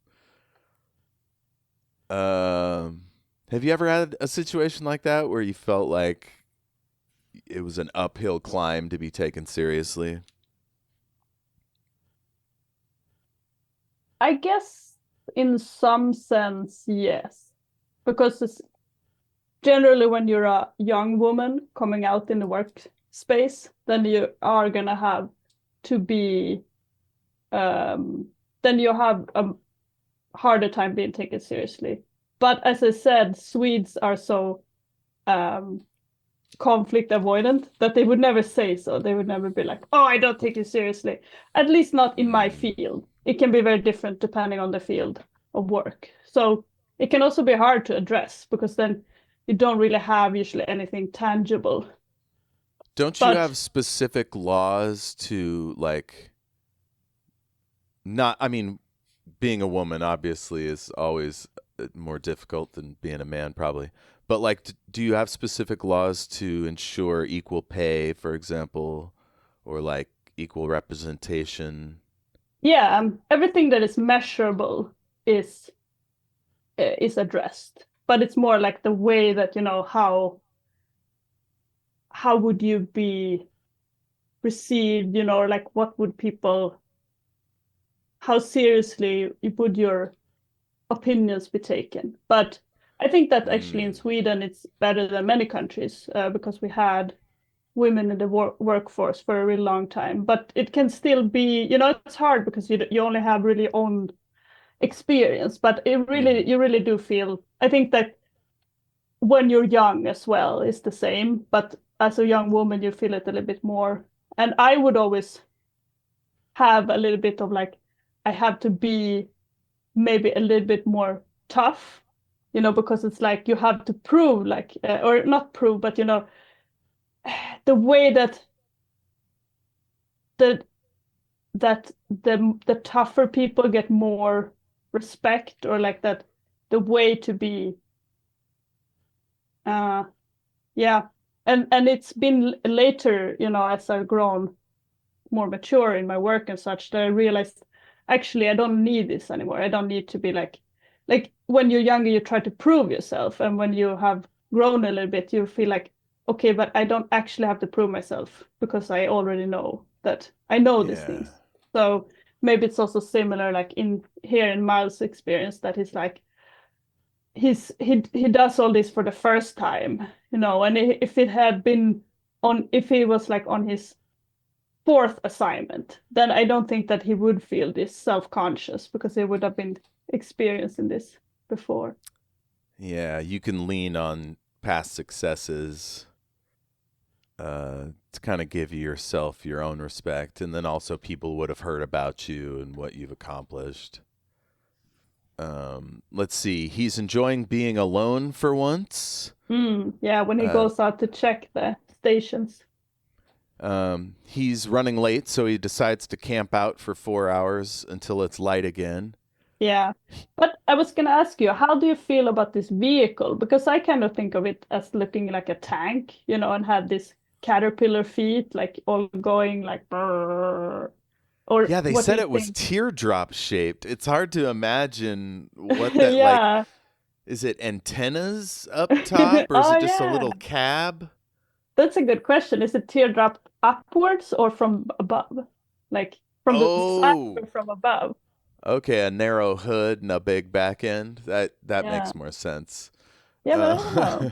Um, have you ever had a situation like that where you felt like it was an uphill climb to be taken seriously? I guess in some sense, yes. Because it's generally when you're a young woman coming out in the workspace, then you are gonna have to be then you have a harder time being taken seriously. But as I said, Swedes are so um conflict avoidant that they would never say so. They would never be like, oh, I don't take you seriously. At least not in my Mm. field. It can be very different depending on the field of work. So it can also be hard to address because then you don't really have usually anything tangible. Don't you But have specific laws to like not I mean being a woman obviously is always more difficult than being a man probably. But like do you have specific laws to ensure equal pay, for example, or like equal representation? yeah, everything that is measurable is is addressed. But it's more like the way that, you know, how would you be received, you know, or like what would people how seriously would your opinions be taken? But I think that actually in Mm. Sweden it's better than many countries because we had women in the workforce for a really long time. But it can still be, you know, it's hard because you only have really own experience. But Mhm. you really do feel. I think that when you're young as well is the same, but as a young woman you feel it a little bit more. And I would always have a little bit of like I have to be maybe a little bit more tough, you know, because it's like you have to prove, like, or not prove, but you know, the way that the the tougher people get more respect, or like that, the way to be, uh, yeah, and it's been later, you know, as I've grown. more mature in my work and such, that I realized actually I don't need this anymore. I don't need to be like when you're younger, you try to prove yourself, and when you have grown a little bit, you feel like, okay, but I don't actually have to prove myself because I already know that I know these Yeah. things. So maybe it's also similar, like in here in Miles' experience, that he's like he does all this for the first time, and if it had been on, if he was like on his fourth assignment, then I don't think that he would feel this self-conscious because he would have been experiencing this before. Yeah, you can lean on past successes to kind of give yourself your own respect, and then also people would have heard about you and what you've accomplished. Let's see. He's enjoying being alone for once. Yeah, when he Uh, goes out to check the stations. he's running late, so he decides to camp out for 4 hours until it's light again. Yeah. But I was going to ask you, how do you feel about this vehicle? Because I kind of think of it as looking like a tank, and had this caterpillar feet, like all going like, brrr. Or Yeah, they what do said you it was think? teardrop shaped. It's hard to imagine what that like. Yeah. Is it antennas up top, or is Oh, it just a yeah. little cab? That's a good question. Is it teardrop upwards or from above? Like from the side Oh, or from above? okay, a narrow hood and a big back end. That Yeah. makes more sense. Yeah, but I don't Uh, know.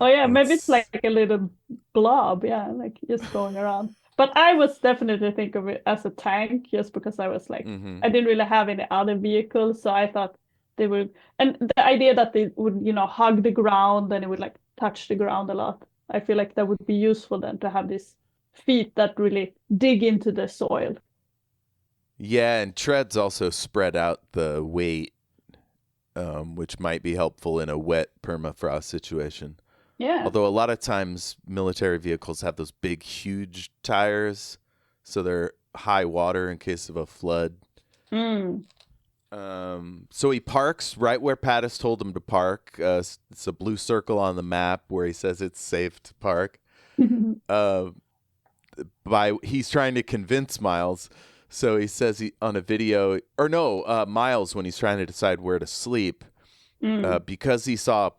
Oh yeah, maybe it's like let's. a little blob, yeah, like just going around. But I was definitely think of it as a tank just because I was like Mm-hmm. I didn't really have any other vehicles, so I thought they would, and the idea that they would, hug the ground and it would like touch the ground a lot. I feel like that would be useful then to have these feet that really dig into the soil. Yeah, and treads also spread out the weight, which might be helpful in a wet permafrost situation. Yeah. Although a lot of times military vehicles have those big, huge tires, so they're high water in case of a flood. Mm. So he parks right where Pattis told him to park. It's a blue circle on the map where he says it's safe to park. Uh, he's trying to convince Miles. So he says he on a video, or no, Miles, when he's trying to decide where to sleep, Mm. because he saw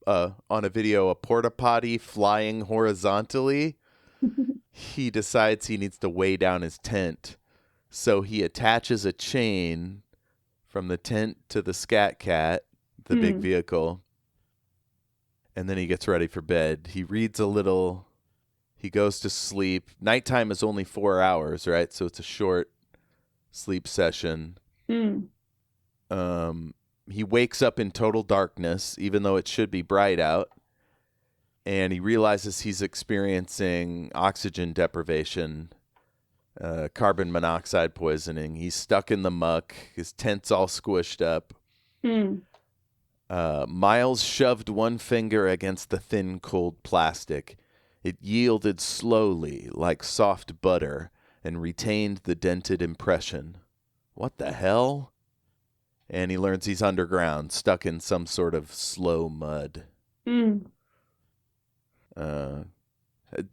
on a video a porta potty flying horizontally. He decides he needs to weigh down his tent. So he attaches a chain from the tent to the Scat Cat, the big Mm. vehicle, and then he gets ready for bed. He reads a little. He goes to sleep. Nighttime is only 4 hours, right? So it's a short sleep session. Mm. He wakes up in total darkness, even though it should be bright out. And he realizes he's experiencing oxygen deprivation, carbon monoxide poisoning. He's stuck in the muck. His tent's all squished up. Mm. Miles shoved one finger against the thin, cold plastic. It yielded slowly, like soft butter, and retained the dented impression. What the hell? And he learns he's underground, stuck in some sort of slow mud. Mm. Uh,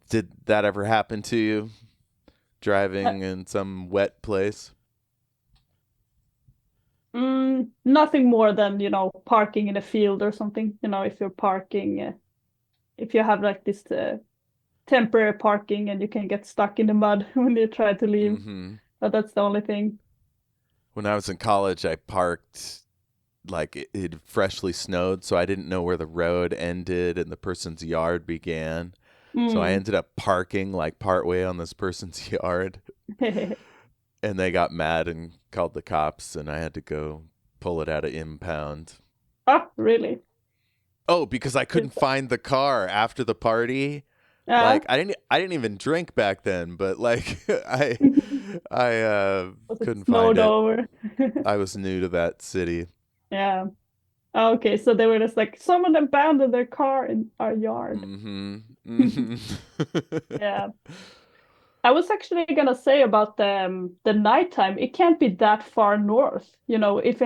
did that ever happen to you? Uh, Driving in some wet place? Nothing more than, parking in a field or something. If you're parking, if you have like this temporary parking and you can get stuck in the mud when you try to leave. Mm-hmm. But that's the only thing. When I was in college, I parked like it freshly snowed, so I didn't know where the road ended and the person's yard began. So I Mm. ended up parking like partway on this person's yard, and they got mad and called the cops, and I had to go pull it out of impound. Oh, really? Oh, because I Is couldn't find the car after the party. uh, Like I didn't even drink back then, but like I was it couldn't find snowed it. over? I was new to that city. Yeah. Okay, so they were just like, someone abandoned their car in our yard. Mm-hmm. Mm-hmm. Yeah. I was actually gonna say about the nighttime, it can't be that far north. If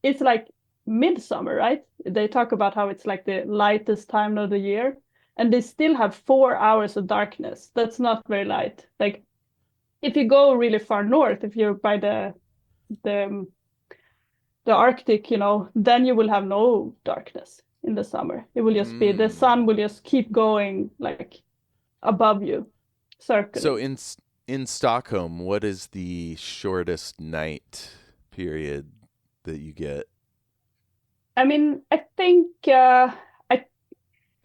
it's like midsummer, right? They talk about how it's like the lightest time of the year. and they still have 4 hours of darkness. That's not very light. Like if you go really far north, if you're by the Arctic, then you will have no darkness in the summer. It will just be the sun will just keep going like above you, circling. So in Stockholm, what is the shortest night period that you get? I mean, I think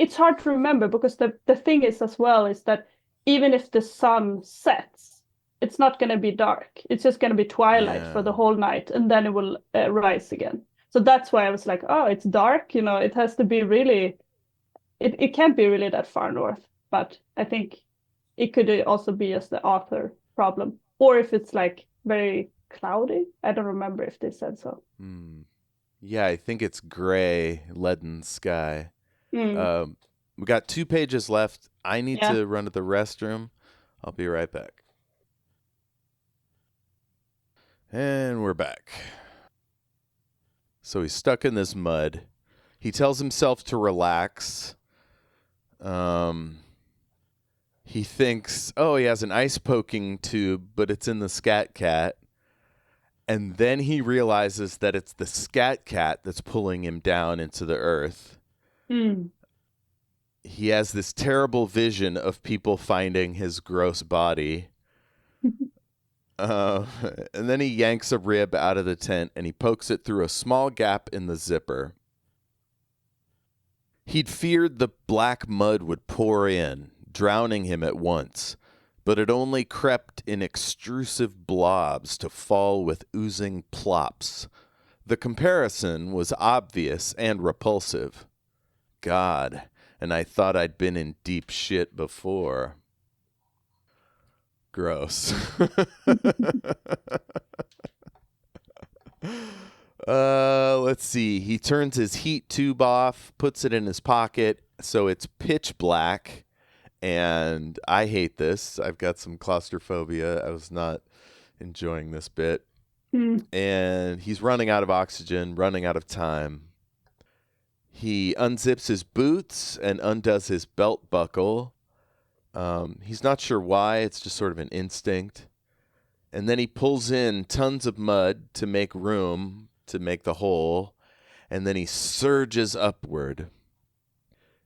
it's hard to remember because the thing is as well is that even if the sun sets, it's not going to be dark. It's just going to be twilight for the whole night, and then it will rise again. So that's why I was like, oh, it's dark. It has to be really, it can't be really that far north. But I think it could also be just the author problem. Or if it's like very cloudy. I don't remember if they said so. Yeah, I think it's gray, leaden sky. We got 2 pages left. I need to run to the restroom. I'll be right back. And we're back. So he's stuck in this mud. He tells himself to relax. He thinks, he has an ice poking tube, but it's in the scat cat. And then he realizes that it's the scat cat that's pulling him down into the earth. He has this terrible vision of people finding his gross body. And then he yanks a rib out of the tent and he pokes it through a small gap in the zipper. He'd feared the black mud would pour in, drowning him at once, but it only crept in extrusive blobs to fall with oozing plops. The comparison was obvious and repulsive. God, and I thought I'd been in deep shit before. Gross. Let's see. He turns his heat tube off, puts it in his pocket, so it's pitch black. And I hate this. I've got some claustrophobia. I was not enjoying this bit. And he's running out of oxygen, running out of time. He unzips his boots and undoes his belt buckle. He's not sure why. It's just sort of an instinct. And then he pulls in tons of mud to make room, to make the hole. And then he surges upward.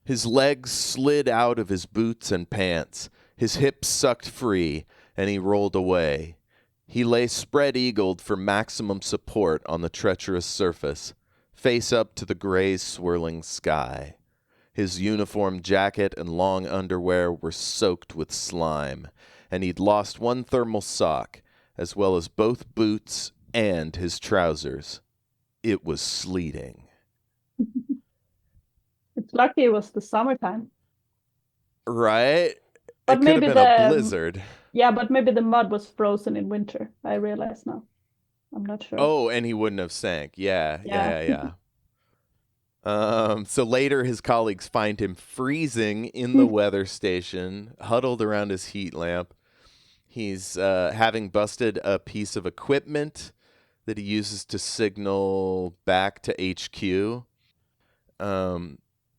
His legs slid out of his boots and pants. His hips sucked free, and he rolled away. He lay spread-eagled for maximum support on the treacherous surface, face up to the gray swirling sky. His uniform jacket and long underwear were soaked with slime, and he'd lost one thermal sock, as well as both boots and his trousers. It was sleeting. It's lucky it was the summertime. Right? But it could have been a blizzard. Yeah, but maybe the mud was frozen in winter. I realize now. I'm not sure. Oh, and he wouldn't have sank. Yeah. So later, his colleagues find him freezing in the weather station, huddled around his heat lamp. He's having busted a piece of equipment that he uses to signal back to HQ.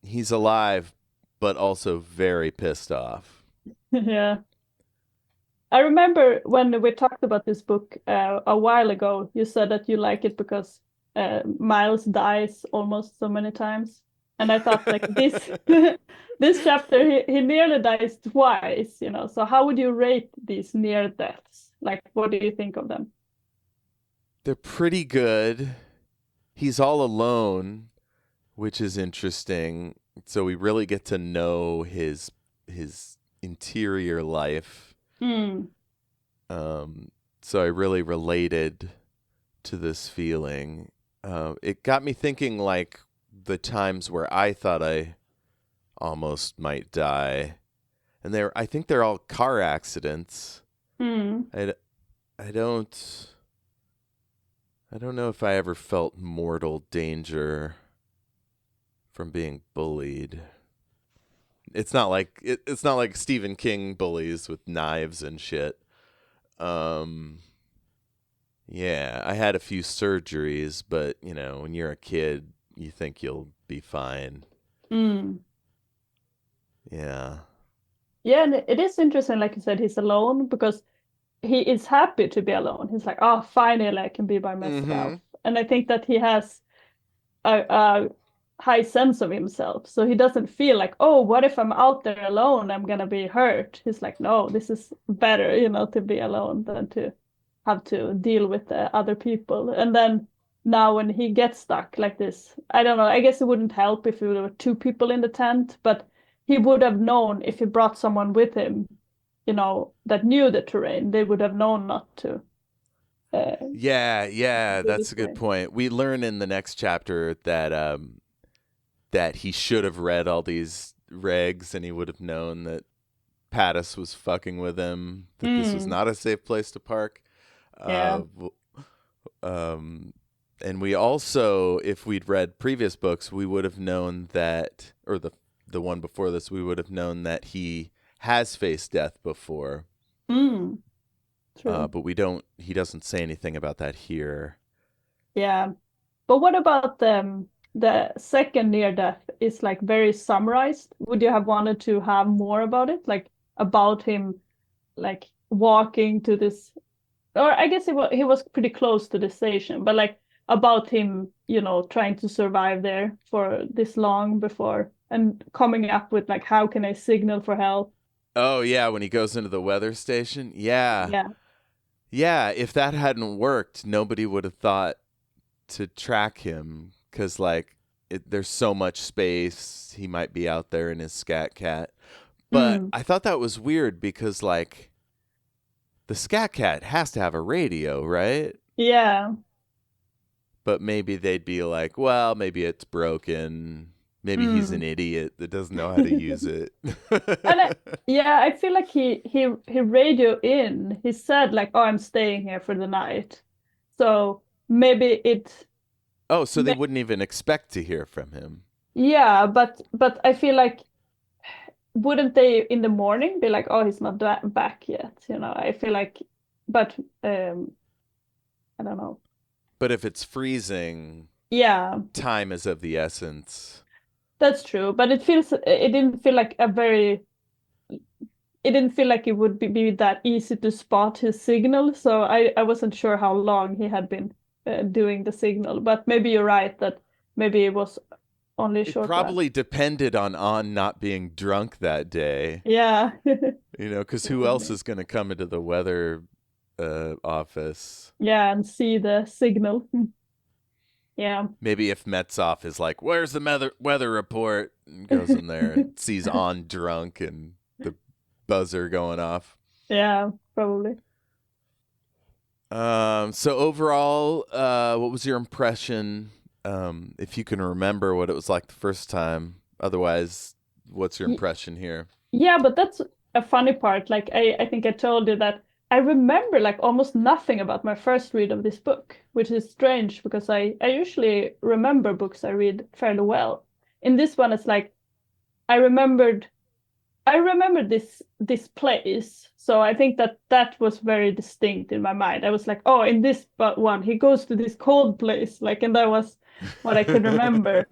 He's alive, but also very pissed off. Yeah. I remember when we talked about this book a while ago, you said that you like it because Miles dies almost so many times. And I thought like this chapter, he nearly dies twice, So how would you rate these near deaths? Like, what do you think of them? They're pretty good. He's all alone, which is interesting. So we really get to know his interior life. So I really related to this feeling. It got me thinking like the times where I thought I almost might die. And I think they're all car accidents. I don't know if I ever felt mortal danger from being bullied. It's not like Stephen King bullies with knives and shit. Yeah, I had a few surgeries, but when you're a kid, you think you'll be fine. Yeah. Yeah, and it is interesting, like you said, he's alone because he is happy to be alone. He's like, oh, finally I can be by myself. Mm-hmm. And I think that he has a high sense of himself. So he doesn't feel like, oh, what if I'm out there alone? I'm gonna be hurt. He's like, no, this is better, to be alone than to have to deal with the other people. And then now when he gets stuck like this, I don't know, I guess it wouldn't help if there were two people in the tent, but he would have known if he brought someone with him, that knew the terrain, they would have known not to uh, Yeah, do that's this a good way. point. We learn in the next chapter that he should have read all these regs and he would have known that Pattis was fucking with him, that this was Mm, not a safe place to park. yeah. Uh, um, and we also, if we'd read previous books, we would have known that, or the one before this, we would have known that he has faced death before. Mm, true. But we don't. He doesn't say anything about that here. Yeah. But what about the second near death is like very summarized? Would you have wanted to have more about it? Like about him like walking to this, or I guess he was pretty close to the station, but like about him, trying to survive there for this long before and coming up with like how can I signal for help? Oh yeah, when he goes into the weather station. Yeah, Yeah. yeah. If that hadn't worked, nobody would have thought to track him because there's so much space. He might be out there in his scat cat. But Mm. I thought that was weird because the scat cat has to have a radio, right? Yeah. But maybe they'd be like, well, maybe it's broken. Maybe he's an Mm. idiot that doesn't know how to use it. And yeah, I feel like he radio in. He said like, "Oh, I'm staying here for the night." So maybe it, Oh, so they may, wouldn't even expect to hear from him. yeah, but I feel like wouldn't they in the morning be like, "Oh, he's not back yet," I feel like, but I don't know. But if it's freezing, Yeah, time is of the essence. that's true. But it didn't feel like it didn't feel like it would be that easy to spot his signal. So I wasn't sure how long he had been doing the signal. But maybe you're right that maybe it was only a It short while. probably depended on not being drunk that day, Yeah. because who else Probably. is going to come into the weather office? Yeah, and see the signal. Yeah. Maybe if Metzoff is like, "Where's the weather report?" and goes in there and sees on drunk and the buzzer going off. Yeah, probably. So overall, what was your impression? If you can remember what it was like the first time. Otherwise, what's your Y- impression here? Yeah, but that's a funny part. Like I think I told you that I remember like almost nothing about my first read of this book, which is strange because I usually remember books I read fairly well. In this one, it's like I remembered I remember this place, so I think that was very distinct in my mind. I was like, oh, in this but one, he goes to this cold place, like, and that was what I could remember.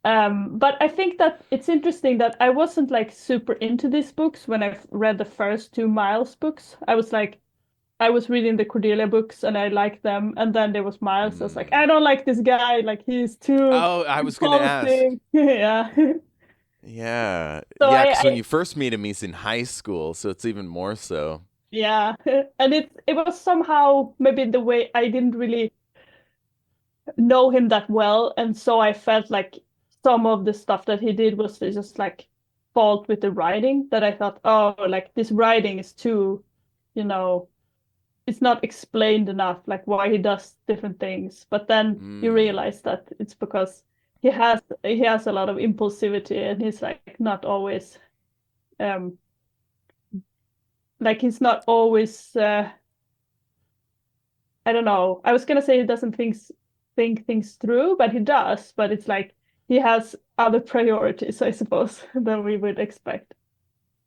But I think that it's interesting that I wasn't like super into these books when I read the first two Miles books. I was reading the Cordelia books and I liked them, and then there was Miles. I was like, Hmm. I don't like this guy, like he's too Oh, I was gonna ask. impulsive. Yeah. Yeah, So yeah. I, Because when I you first meet him, he's in high school, so it's even more so. Yeah, and it was somehow maybe the way I didn't really know him that well, and so I felt like some of the stuff that he did was just like fault with the writing that I thought, oh, like this writing is too, you know, it's not explained enough, like why he does different things. But then you Hmm. realize that it's because he has a lot of impulsivity and he's like not always um like he's not always I don't know. I was gonna say he doesn't think things through, but he does. But it's like he has other priorities, I suppose, than we would expect.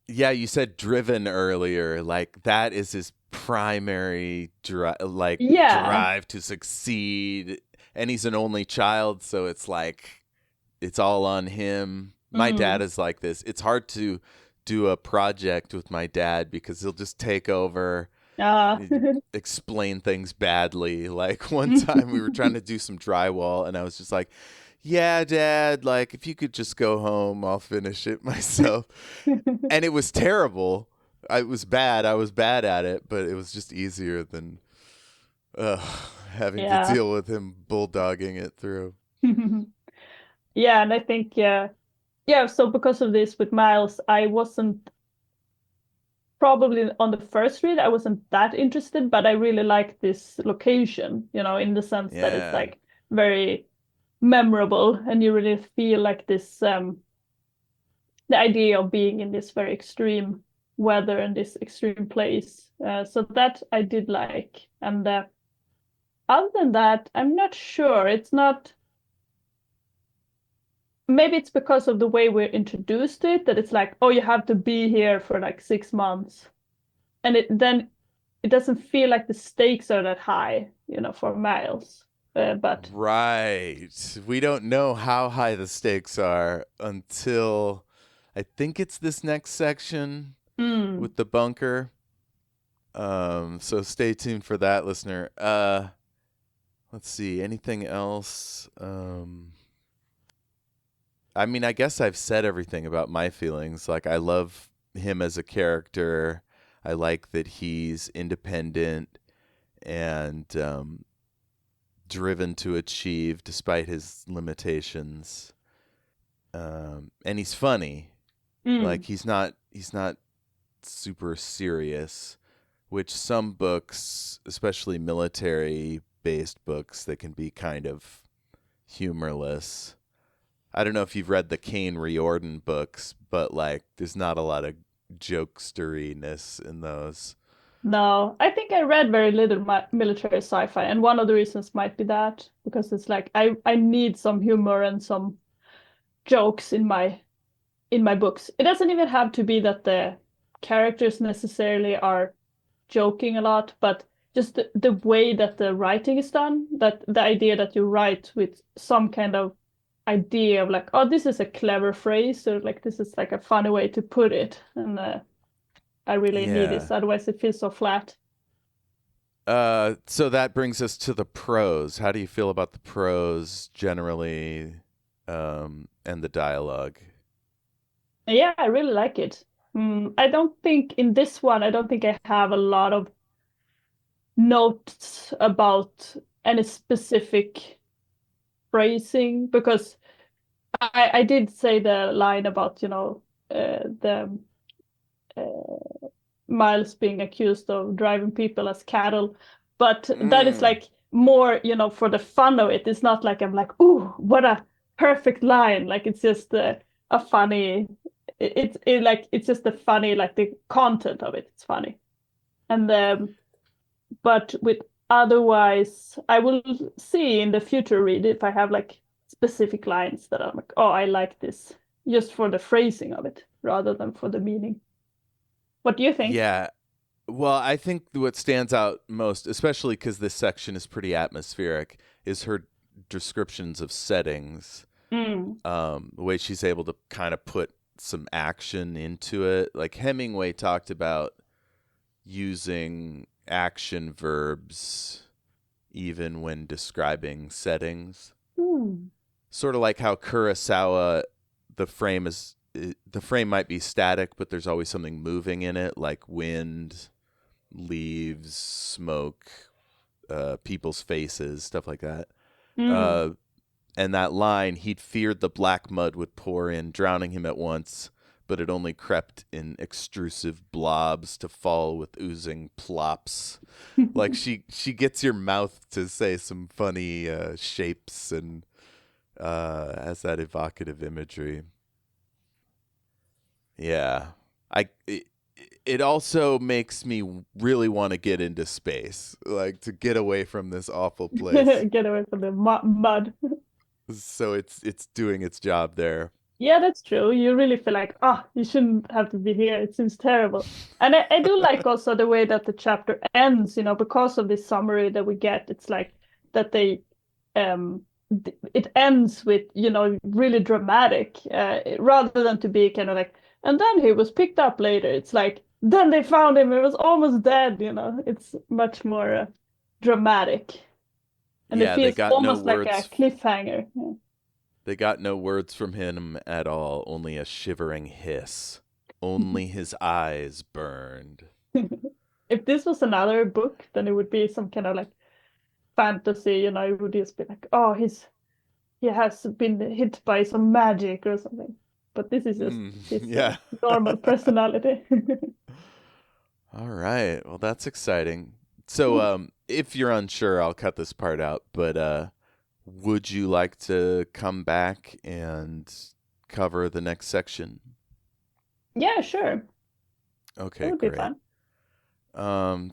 Yeah, you said driven earlier. Like that is his primary Yeah, drive to succeed, and he's an only child, so it's like it's all on him. My dad Mm. is like this. It's hard to do a project with my dad because he'll just take over, Ah. explain things badly. Like one time we were trying to do some drywall and I was just like, "Yeah, dad, like if you could just go home, I'll finish it myself." And it was terrible. It was bad. I was bad at it, but it was just easier than uh, having to Yeah. deal with him bulldogging it through. Yeah, and I think yeah, so because of this with Miles, I wasn't probably on the first read, I wasn't that interested, but I really like this location, in the sense that it's Yeah. like very memorable and you really feel like this the idea of being in this very extreme weather and this extreme place. So that I did like. And other than that, I'm not sure. It's not, maybe it's because of the way we're introduced to it that it's like, oh, you have to be here for like 6 months. And it doesn't feel like the stakes are that high, for Miles. But Right. We don't know how high the stakes are until I think it's this next section mm, with the bunker. So stay tuned for that, listener. Let's see. Anything else? I mean, I guess I've said everything about my feelings. Like, I love him as a character. I like that he's independent and driven to achieve despite his limitations. And he's funny. Like, mm, he's not super serious, which some books, especially military based books, that can be kind of humorless. I don't know if you've read the Kane Riordan books, but like there's not a lot of jokesteriness in those. no, I think I read very little military sci-fi, and one of the reasons might be that because it's like I need some humor and some jokes in my books. It doesn't even have to be that the characters necessarily are joking a lot, but just the way that the writing is done, that the idea that you write with some kind of idea of like, oh, this is a clever phrase, or like this is like a funny way to put it, and I really need this, Yeah. otherwise it feels so flat. So that brings us to the prose. How do you feel about the prose generally, and the dialogue? Yeah, I really like it. I don't think in this one, I don't think I have a lot of notes about any specific phrasing because I did say the line about, the Miles being accused of driving people as cattle, but that is Mm. like more, for the fun of it. It's not like I'm like, ooh, what a perfect line. Like it's just a funny. It's just the funny, like the content of it. It's funny, and but with otherwise, I will see in the future read if I have like specific lines that I'm like, oh, I like this, just for the phrasing of it rather than for the meaning. What do you think? Yeah. Well, I think what stands out most, especially because this section is pretty atmospheric, is her descriptions of settings. Mm. The way she's able to kind of put some action into it. Like Hemingway talked about using action verbs even when describing settings. Mm. Sort of like how Kurosawa, the frame is the frame might be static, but there's always something moving in it, like wind, leaves, smoke, people's faces, stuff like that. Mm. Uh, and that line, he'd feared the black mud would pour in, drowning him at once, but it only crept in extrusive blobs to fall with oozing plops. Like she gets your mouth to say some funny shapes and has that evocative imagery. Yeah, I. It also makes me really want to get into space, like to get away from this awful place. Get away from the mud. So it's doing its job there. Yeah, that's true. You really feel like, you shouldn't have to be here. It seems terrible. And I do like also the way that the chapter ends, because of this summary that we get. It's like that they it ends with, really dramatic, rather than to be kind of like, and then he was picked up later. It's like, then they found him, he was almost dead. It's much more dramatic, and it Yeah, they feels got no almost like a words. cliffhanger. Yeah. They got no words from him at all, only a shivering hiss. Only his eyes burned. If this was another book, then it would be some kind of like fantasy, it would just be like, oh, he has been hit by some magic or something. But this is just his Yeah. normal personality. All right. Well, that's exciting. So, if you're unsure, I'll cut this part out, but would you like to come back and cover the next section? Yeah, sure. That Okay, would be great. fun.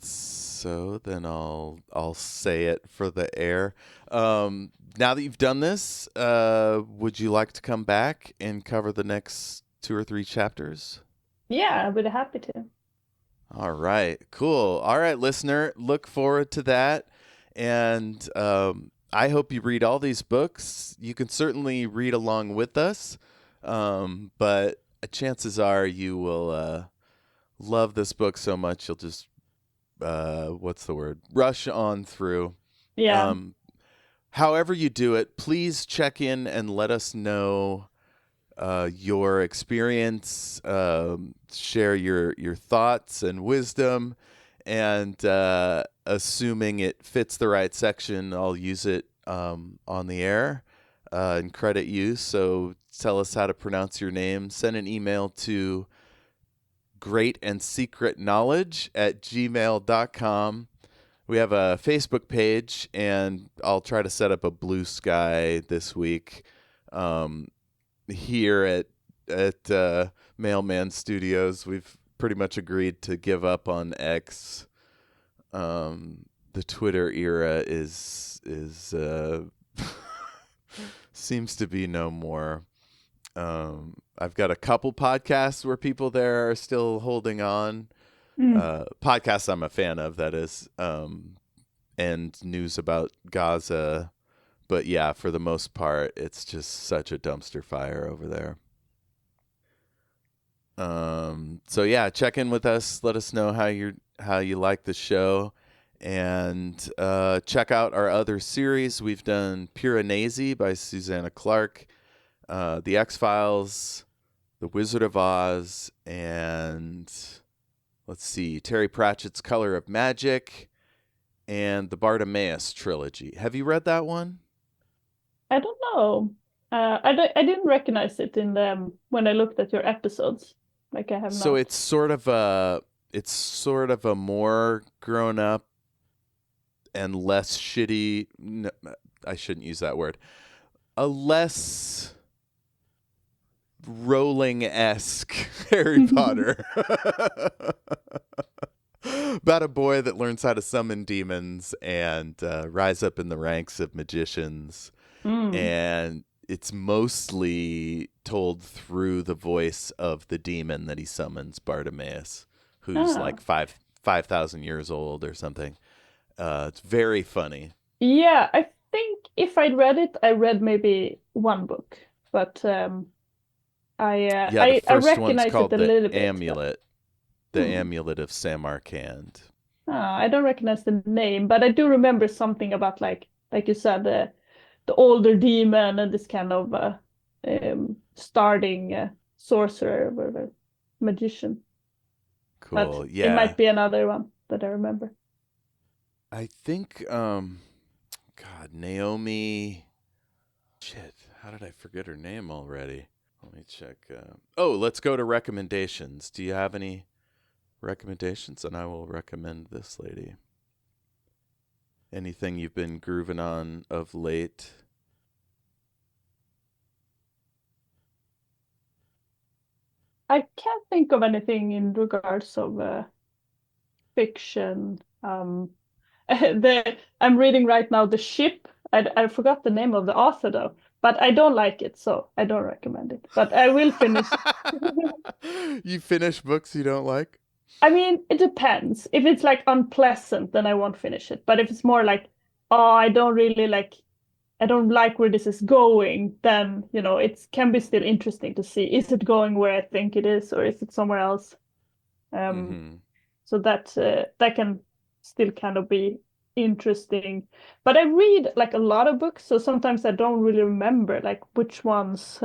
So then I'll say it for the air. Now that you've done this, would you like to come back and cover the next 2 or 3 chapters? Yeah, I'd be happy to. All right, cool. All right, listener, look forward to that. And I hope you read all these books. You can certainly read along with us, but chances are you will love this book so much you'll just, what's the word? Rush on through. Yeah. Um, However you do it, please check in and let us know your experience, share your thoughts and wisdom, and assuming it fits the right section, I'll use it on the air and credit you. So tell us how to pronounce your name. Send an email to greatandsecretknowledge@gmail.com. We have a Facebook page, and I'll try to set up a blue sky this week. Here at Mailman Studios, we've pretty much agreed to give up on X. The Twitter era is seems to be no more. I've got a couple podcasts where people there are still holding on. Mm. Podcasts I'm a fan of, that is, and news about Gaza. But yeah, for the most part, it's just such a dumpster fire over there. So yeah, check in with us. Let us know how you like the show, and check out our other series. We've done Piranesi by Susanna Clark, The X-Files, The Wizard of Oz, and let's see, Terry Pratchett's Color of Magic, and the Bartimaeus trilogy. Have you read that one? I don't know. I didn't recognize it in the when I looked at your episodes. Like I have So not. it's sort of a more grown up and less shitty. No, I shouldn't use that word. A less Rowling-esque Harry Potter. About a boy that learns how to summon demons and rise up in the ranks of magicians. Mm. And it's mostly told through the voice of the demon that he summons, Bartimaeus, who's Ah. like 5,000 years old or something. It's very funny. Yeah, I think if I'd read it, I read maybe one book, but Yeah, the I first one's recognize it called a little bit, but The hmm. Amulet of Samarkand. I don't recognize the name, but I do remember something about like you said, the older demon and this kind of starting sorcerer or magician. But Cool. it Yeah. might be another one that I remember. I think God, Naomi. Shit, how did I forget her name already? Let me check. Oh, let's go to recommendations. Do you have any recommendations? And I will recommend this lady. Anything you've been grooving on of late? I can't think of anything in regards of fiction. I'm reading right now The Ship. I forgot the name of the author though, but I don't like it, so I don't recommend it. But I will finish it. You finish books you don't like? I mean, it depends. If it's like unpleasant, then I won't finish it. But if it's more like, oh, I don't really like. I don't like where this is going, then, it can be still interesting to see, is it going where I think it is, or is it somewhere else? Um, Mm-hmm. so that can still kind of be interesting. But I read like a lot of books, so sometimes I don't really remember like which ones.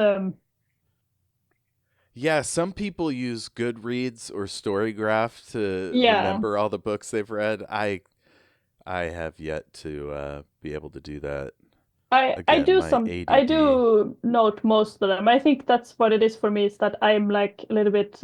Yeah, some people use Goodreads or Storygraph to Yeah, remember all the books they've read. I have yet to be able to do that. Again, my I ADD. do note most of them. I think that's what it is for me, is that I'm like a little bit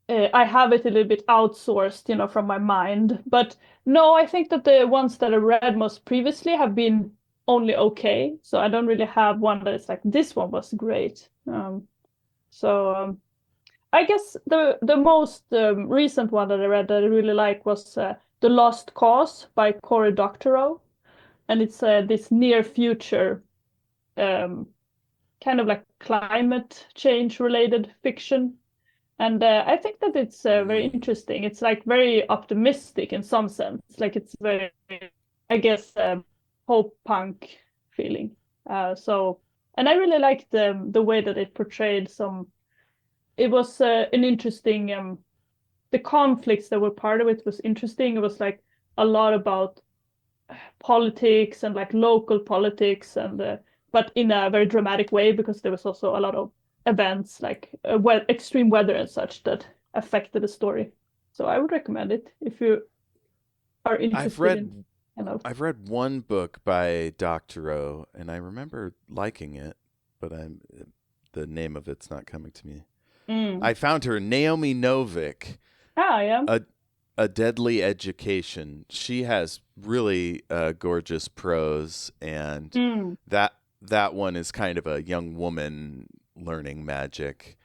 I have it a little bit outsourced, from my mind. But no, I think that the ones that I read most previously have been only okay. So I don't really have one that is like, this one was great. So I guess the most recent one that I read that I really like was The Lost Cause by Cory Doctorow. And it's this near future um, kind of like climate change related fiction. And I think that it's very Mm. interesting. It's like very optimistic in some sense. Like it's very, I guess, hope punk feeling. And I really liked the way that it portrayed some. It was an interesting. The conflicts that were part of it was interesting. It was like a lot about politics and like local politics, and but in a very dramatic way, because there was also a lot of events like extreme weather and such that affected the story. So I would recommend it if you are I've interested in read kind of. I've read one book by Doctorow, and I remember liking it, but the name of it's not coming to me. Mm. I found her, Naomi Novik, Yeah. a a deadly education. She has really gorgeous prose, and Mm. that one is kind of a young woman learning magic.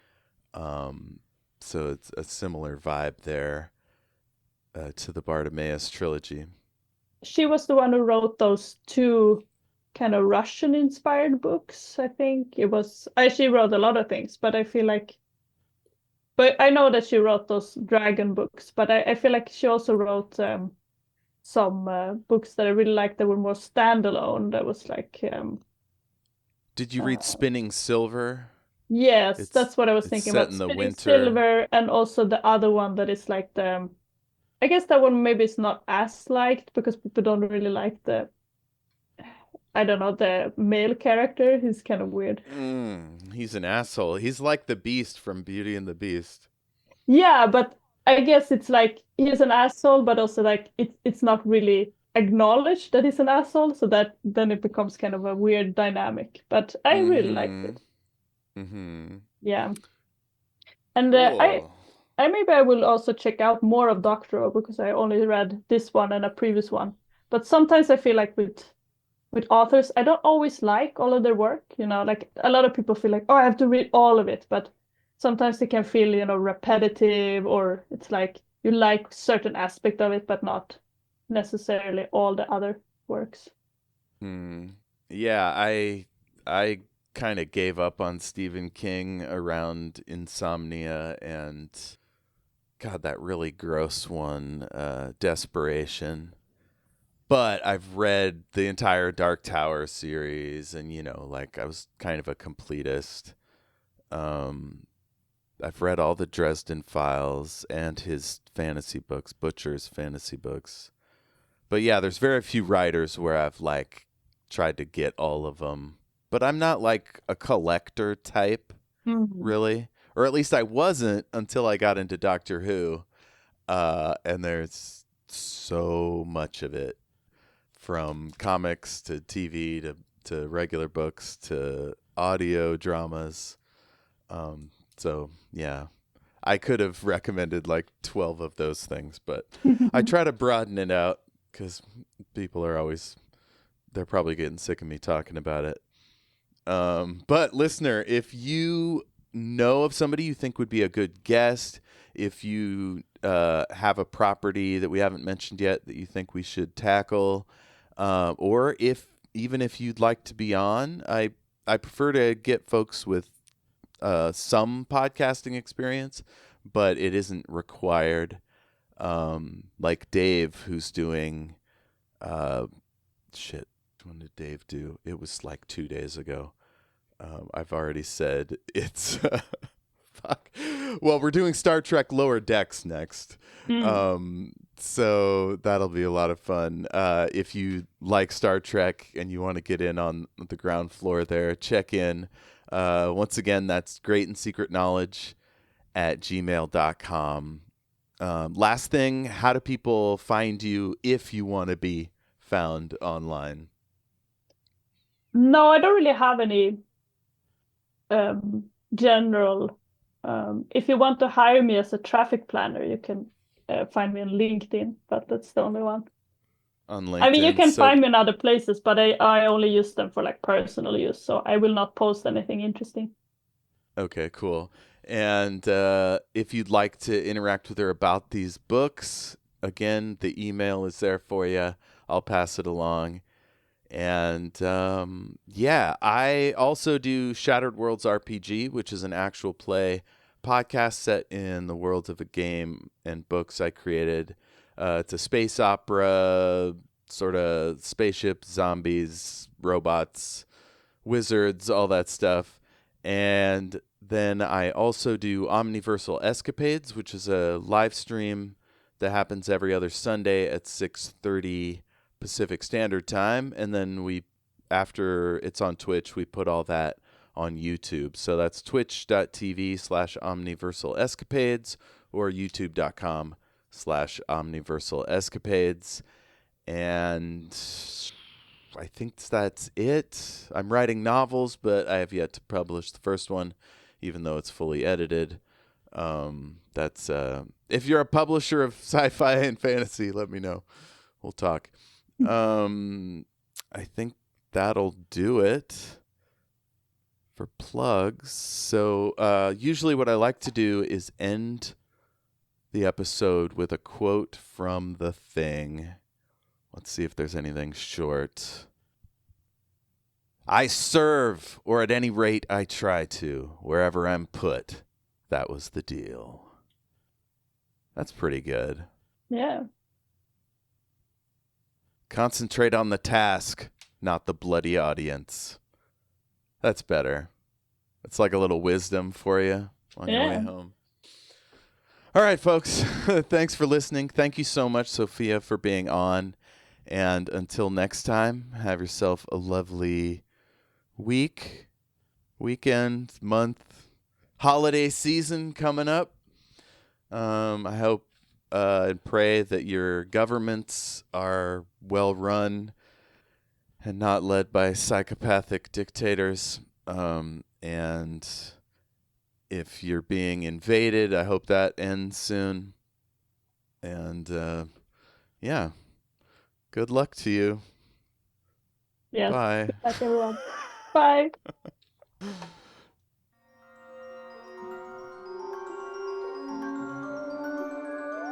Um, so it's a similar vibe there to the Bartimaeus trilogy. She was the one who wrote those two kind of Russian inspired books, I think. It was she wrote a lot of things, but I feel like, but I know that she wrote those dragon books, but I feel like she also wrote some books that I really liked that were more standalone. That was like, Did you read uh, Spinning Silver? yes, It's that's what I was it's thinking set about. in the Spinning winter. Silver, and also the other one that is like I guess that one maybe is not as liked because people don't really like I don't know, the male character. He's kind of weird. He's an asshole. He's like the Beast from Beauty and the Beast. Yeah, but I guess it's like he's an asshole, but also like it's not really acknowledged that he's an asshole, so that then it becomes kind of a weird dynamic. But I really liked Mm-hmm. it. Mm-hmm. Yeah. And Cool. I maybe I will also check out more of Doctorow because I only read this one and a previous one. But sometimes I feel like with authors, I don't always like all of their work. Like a lot of people feel like, oh, I have to read all of it, but sometimes it can feel, repetitive, or it's like you like certain aspect of it, but not necessarily all the other works. Hmm. Yeah, I kind of gave up on Stephen King around Insomnia and God, that really gross one, Desperation. But I've read the entire Dark Tower series, and like I was kind of a completist. Um, I've read all the Dresden Files and his fantasy books, Butcher's fantasy books. But yeah, there's very few writers where I've like tried to get all of them. But I'm not like a collector type, Mhm. really, or at least I wasn't until I got into Doctor Who. And there's so much of it, from comics to TV to regular books to audio dramas. So yeah, I could have recommended like 12 of those things, but I try to broaden it out because people are always, they're probably getting sick of me talking about it. But listener, if you know of somebody you think would be a good guest, if you have a property that we haven't mentioned yet that you think we should tackle, or if you'd like to be on, I prefer to get folks with some podcasting experience, but it isn't required. Like Dave, who's doing uh, Shit. When did Dave do? It was like 2 days ago. I've already said it's fuck. Well, we're doing Star Trek Lower Decks next. So that'll be a lot of fun. If you like Star Trek and you want to get in on the ground floor there, check in. Once again, that's greatandsecretknowledge at gmail.com. Last thing, how do people find you if you want to be found online? No, I don't really have any general. If you want to hire me as a traffic planner, you can find me on LinkedIn, but that's the only one. On LinkedIn. I mean, you can find me in other places, but I only use them for like personal use, so I will not post anything interesting. Okay, cool. And if you'd like to interact with her about these books, again, the email is there for you. I'll pass it along. And yeah, I also do Shattered Worlds RPG, which is an actual play podcast set in the world of a game and books I created. It's a space opera, sort of spaceships, zombies, robots, wizards, all that stuff. And then I also do Omniversal Escapades, which is a live stream that happens every other Sunday at 6:30 Pacific Standard Time. And then after it's on Twitch, we put all that on YouTube. So that's twitch.tv/Omniversal Escapades or youtube.com/Omniversal Escapades. And I think that's it. I'm writing novels, but I have yet to publish the first one, even though it's fully edited. That's if you're a publisher of sci-fi and fantasy, let me know. We'll talk. I think that'll do it for plugs. So usually what I like to do is end the episode with a quote from The Thing. Let's see if there's anything short. I serve, or at any rate I try to, wherever I'm put. That was the deal. That's pretty good. Yeah. Concentrate on the task, not the bloody audience. That's better. It's like a little wisdom for you on your way home. All right, folks. Thanks for listening. Thank you so much, Sofia, for being on. And until next time, have yourself a lovely week, weekend, month, holiday season coming up. I hope and pray that your governments are well run and not led by psychopathic dictators. And if you're being invaded, I hope that ends soon. And yeah, good luck to you. Yes. Bye. Good luck, everyone. Bye.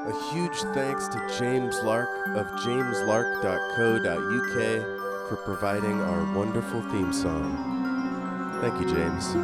A huge thanks to James Lark of jameslark.co.uk for providing our wonderful theme song. Thank you, James.